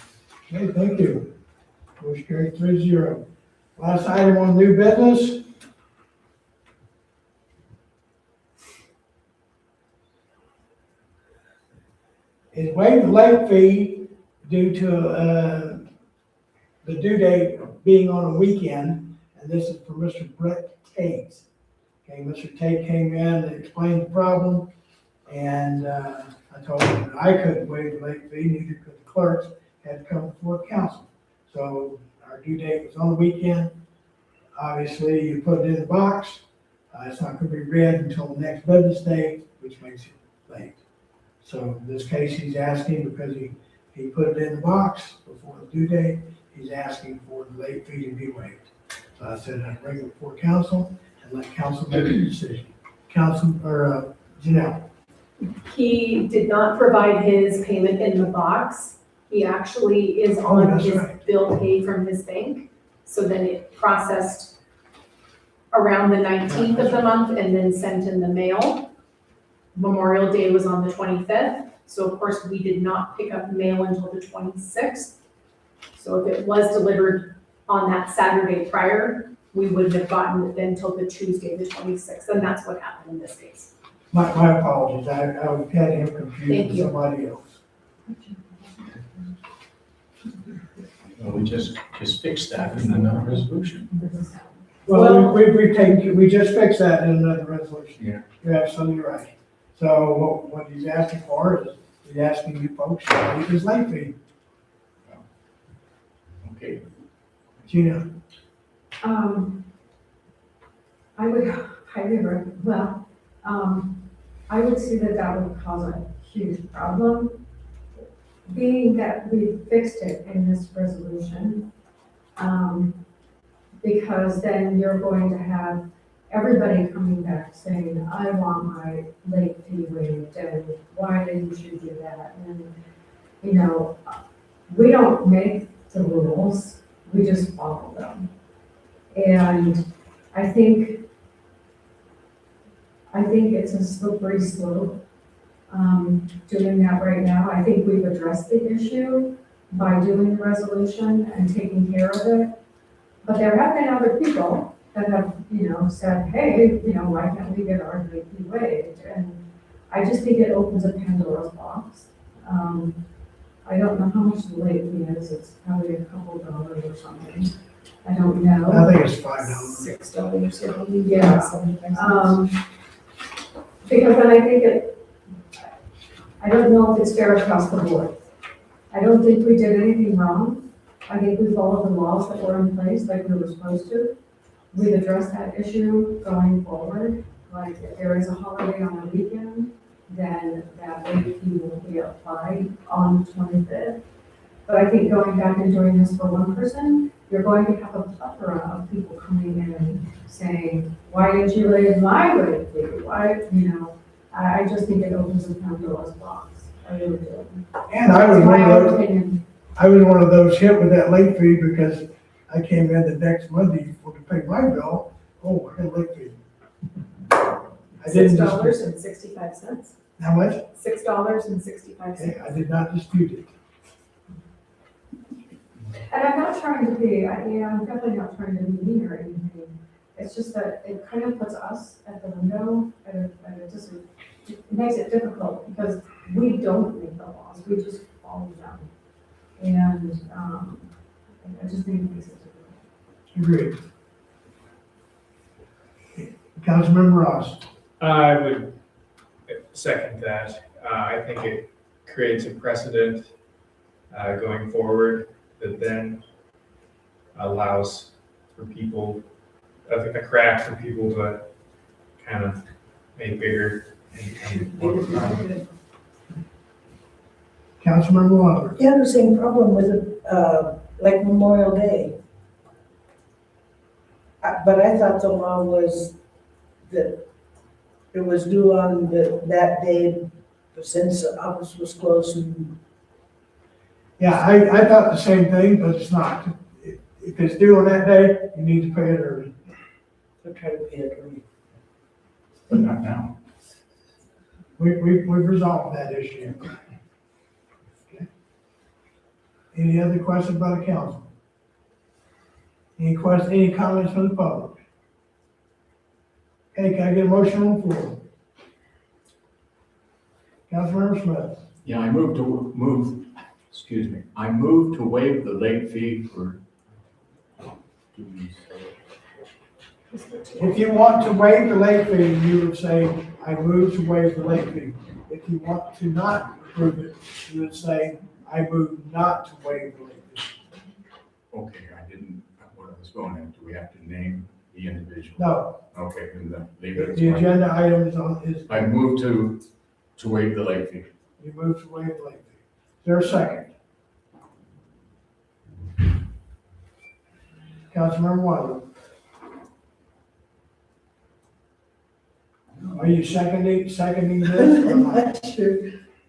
Okay, thank you. Motion carried 3-0. Last item on new business. Is waive the late fee due to, the due date being on a weekend, and this is for Mr. Brett Tate. Okay, Mr. Tate came in and explained the problem, and, I told him that I couldn't waive the late fee, neither could the clerks, had to come before council. So our due date was on the weekend. Obviously, you put it in the box. It's not gonna be read until the next business day, which makes it late. So in this case, he's asking because he put it in the box before the due date, he's asking for the late fee to be waived. So I said I'd bring it before council and let council make a decision. Council, or Janelle. He did not provide his payment in the box. He actually is Oh, on that's his right. bill paid from his bank. So then it processed around the 19th of the month and then sent in the mail. Memorial Day was on the 25th. So of course, we did not pick up mail until the 26th. So if it was delivered on that Saturday prior, we wouldn't have gotten it until the Tuesday, the 26th. And that's what happened in this case. My apologies, I had him confused Thank with you. somebody else. Well, we just fixed that in another resolution. Well, we just fixed that in another resolution. Yeah. You're absolutely right. So what he's asking for is, he's asking you folks to waive his late fee. Okay. Gina, I would highly recommend, I would see that that would cause a huge problem. Being that we fixed it in this resolution, because then you're going to have everybody coming back saying, I want my late fee waived, and why didn't you do that? And, you know, we don't make the rules, we just follow them. And I think it's a slippery slope, doing that right now. I think we've addressed the issue by doing the resolution and taking care of it. But there have been other people that have, said, hey, why can't we get our late fee waived? And I just think it opens a Pandora's box. I don't know how much the late fee is, it's probably a couple dollars or something. I don't know. I think it's $5. $6 or so. Yeah. Because then I think I don't know if it's fair across the board. I don't think we did anything wrong. I think we followed the laws that were in place like we were supposed to. We've addressed that issue going forward. Like if there is a holiday on a weekend, then that late fee will be applied on the 25th. But I think going back and doing this for one person, you're going to have a plethora of people coming in and saying, why didn't you raise my late fee? Why, I just think it opens a Pandora's box. I really do. and I was That's one my of own those, opinion. I was one of those hit with that late fee because I came in the next Monday to pay my bill. Oh, I got a late fee. I didn't dispute. $6.65. How much? $6.65. Okay, I did not dispute it. And I'm not trying to be, I'm definitely not trying to be mean or anything, It's just that it kind of puts us at the window, and it makes it difficult, because we don't make the laws, we just follow them. And, I just think it makes it difficult. Agreed. Councilmember Ross. I would second that. I think it creates a precedent going forward that then allows for people, a crack for people to kind of make bigger and more common. Councilmember Waller. You have the same problem with, like Memorial Day. But I thought the law was that it was due on that day, since the office was closed and. Yeah, I thought the same thing, but it's not. If it's due on that day, you need to pay it early. I'll try to pay it early. But not now. We've resolved that issue. Okay. Any other questions by the council? Any comments from the public? Okay, can I get a motion on the floor? Councilmember Smith. Yeah, I move to waive the late fee for. If you want to waive the late fee, you would say, I move to waive the late fee. If you want to not approve it, you would say, I move not to waive the late fee. Okay, I didn't, what I was going at, do we have to name the individual? No, Okay, then leave it as the mine. agenda item is, I move to waive the late fee. you move to waive the late fee. Is there a second? Councilmember Waddle. Are you seconding this? Or I'm not? not sure.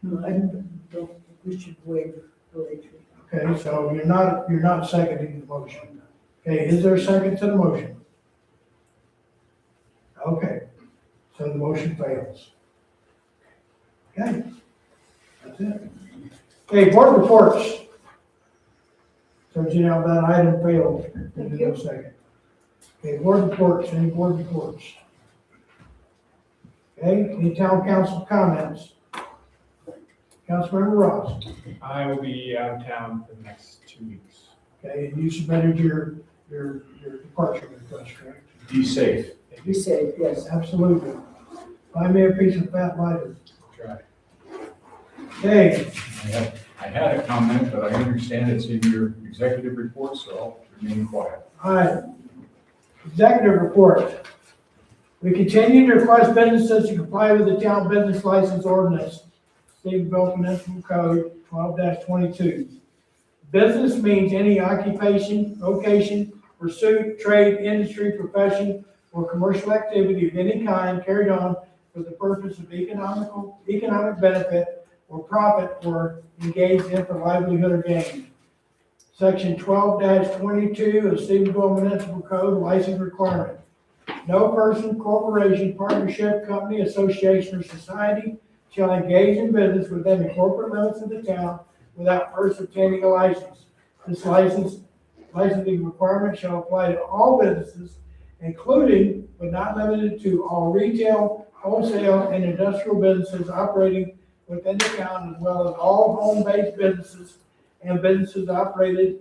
No, I don't think we should waive the late fee. Okay, so you're not seconding the motion. Okay, is there a second to the motion? Okay, so the motion fails. Okay, that's it. Okay, board reports. So you know that item failed. Thank No second. Okay, board reports, any board reports? Okay, any town council comments? Councilmember Ross. I will be out of town for the next 2 weeks. Okay, and you submitted your departure request, correct? Be safe. You said, yes. Absolutely. Buy me a piece of fat lighter. Try. Okay, I had a comment, but I understand it's in your executive report, so I'll remain quiet. all right. Executive report. We continue to request businesses to comply with the town business license ordinance, Stephenville Municipal Code 12-22. Business means any occupation, vocation, pursuit, trade, industry, profession, or commercial activity of any kind carried on for the purpose of economic benefit or profit, or engaged in for livelihood or gain. Section 12-22 of Stephenville Municipal Code license requirement. No person, corporation, partnership, company, association, or society shall engage in business within the corporate limits of the town without first obtaining a license. This licensing requirement shall apply to all businesses, including but not limited to all retail, wholesale, and industrial businesses operating within the town, as well as all home-based businesses and businesses operated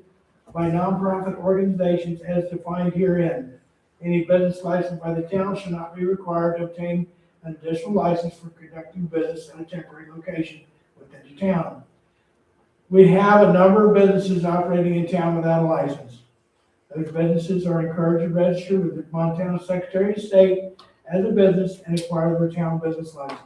by nonprofit organizations as defined herein. Any business license by the town shall not be required to obtain an additional license for conducting business at a temporary location within the town. We have a number of businesses operating in town without a license. Those businesses are encouraged to register with the Montana Secretary of State as a business and acquire their town business license.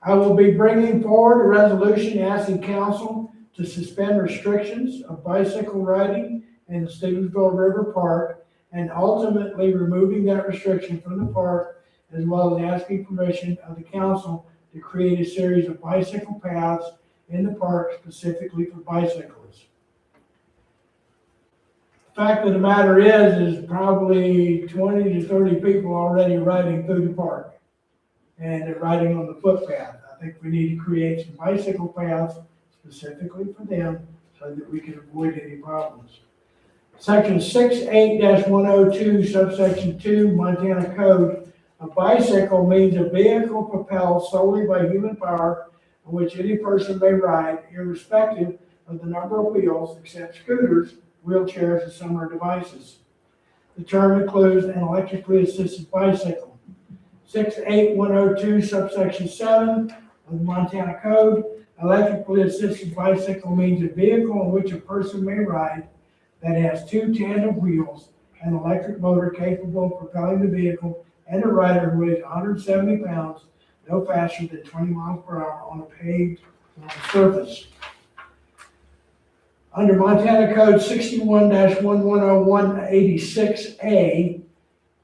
I will be bringing forward a resolution asking council to suspend restrictions of bicycle riding in the Stevensville River Park, and ultimately removing that restriction from the park, as well as asking permission of the council to create a series of bicycle paths in the park specifically for bicyclists. The fact of the matter is probably 20 to 30 people already riding through the park, and they're riding on the footpath. I think we need to create some bicycle paths specifically for them so that we can avoid any problems. Section 68-102, subsection 2, Montana Code, a bicycle means a vehicle propelled solely by human power on which any person may ride, irrespective of the number of wheels, except scooters, wheelchairs, and similar devices. The term includes an electrically assisted bicycle. 68102, subsection 7 of the Montana Code, electrically assisted bicycle means a vehicle on which a person may ride that has two tandem wheels, an electric motor capable of propelling the vehicle, and a rider who weighs 170 pounds, no faster than 20 miles per hour on a paved surface. Under Montana Code 61-1101-86A,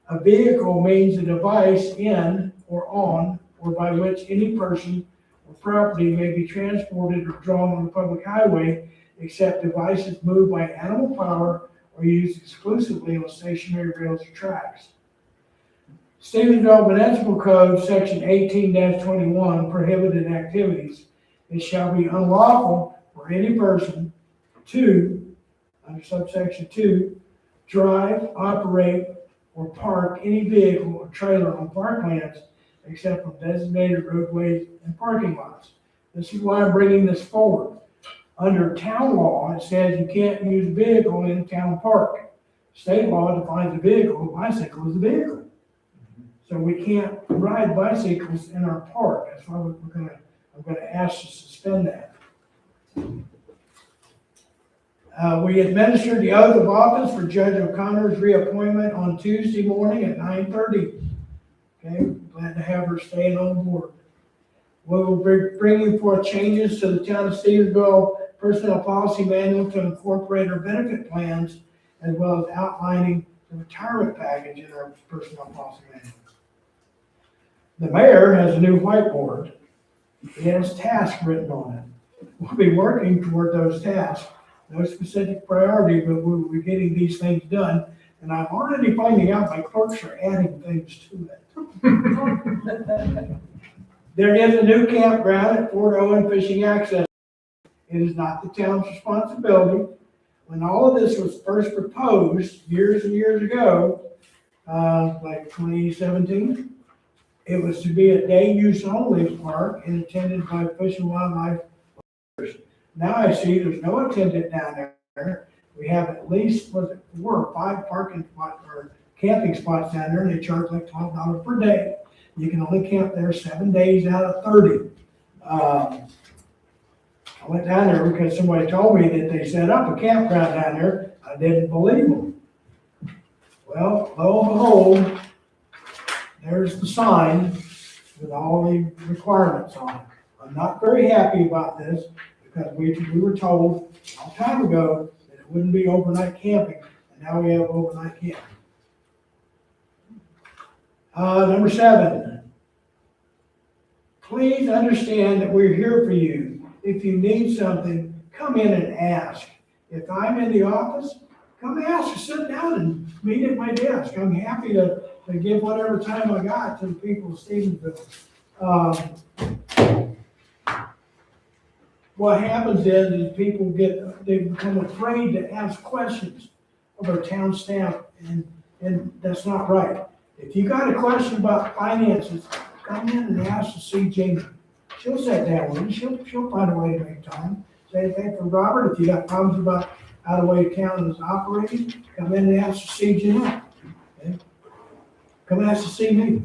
a vehicle means a device in or on or by which any person or property may be transported or drawn on the public highway, except devices moved by animal power or used exclusively on stationary rails or tracks. Stevensville Municipal Code, Section 18-21, prohibited activities. It shall be unlawful for any person to, under subsection 2, drive, operate, or park any vehicle or trailer on parklands except on designated roadways and parking lots. This is why I'm bringing this forward. Under town law, it says you can't use a vehicle in a town park. State law defines a vehicle, a bicycle is a vehicle. So we can't ride bicycles in our park. That's why I'm gonna ask to suspend that. We administered the oath of office for Judge O'Connor's reappointment on Tuesday morning at 9:30. Okay, glad to have her staying on board. We will be bringing forth changes to the Town of Stevensville Personnel Policy Manual to incorporate our benefit plans, as well as outlining the retirement package in our Personnel Policy Manual. The mayor has a new whiteboard. It has tasks written on it. We'll be working toward those tasks. No specific priority, but we will be getting these things done. And I'm already finding out my clerks are adding things to it. There is a new campground at Fort Owen Fishing Access. It is not the town's responsibility. When all of this was first proposed years and years ago, like 2017, it was to be a day use only park and attended by Fish and Wildlife. Now I see there's no attendant down there. We have at least, 4 or 5 parking spots or camping spots down there, and they charge like $12 per day. You can only camp there 7 days out of 30. I went down there because somebody told me that they set up a campground down there. I didn't believe them. Well, lo and behold, there's the sign with all the requirements on it. I'm not very happy about this because we were told a long time ago that it wouldn't be overnight camping, and now we have overnight camping. Number 7, please understand that we're here for you. If you need something, come in and ask. If I'm in the office, come ask, sit down and meet at my desk. I'm happy to give whatever time I got to the people of Stevensville. What happens is people they become afraid to ask questions of our town staff, and that's not right. If you got a question about finances, come in and ask to see Jamie. She'll sit down with you. She'll find a way to make time. Same thing for Robert. If you got problems about how the way the town is operating, come in and ask to see Jeanette. Okay? Come ask to see me.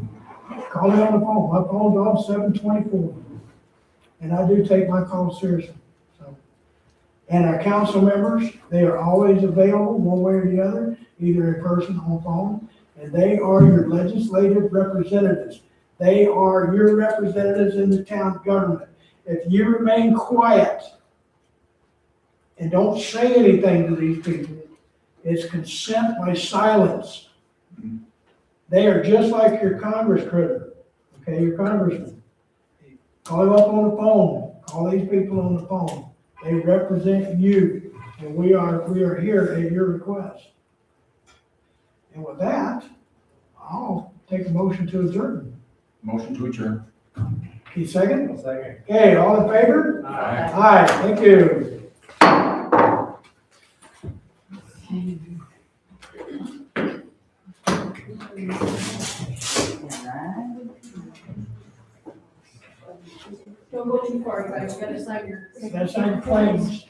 Call me on the phone. My phone's off 7/24. And I do take my calls seriously. So, and our council members, they are always available one way or the other, either in person or on phone. And they are your legislative representatives. They are your representatives in the town government. If you remain quiet and don't say anything to these people, it's consent by silence. They are just like your Congress critter, okay, your congressman. Call him up on the phone. Call these people on the phone. They represent you, and we are here at your request. And with that, I'll take a motion to adjourn. Motion to adjourn. Keith, second? Second. Okay, all in favor? Aye. Aye, thank you. Don't go too far, guys, you gotta sign your. That's our claims.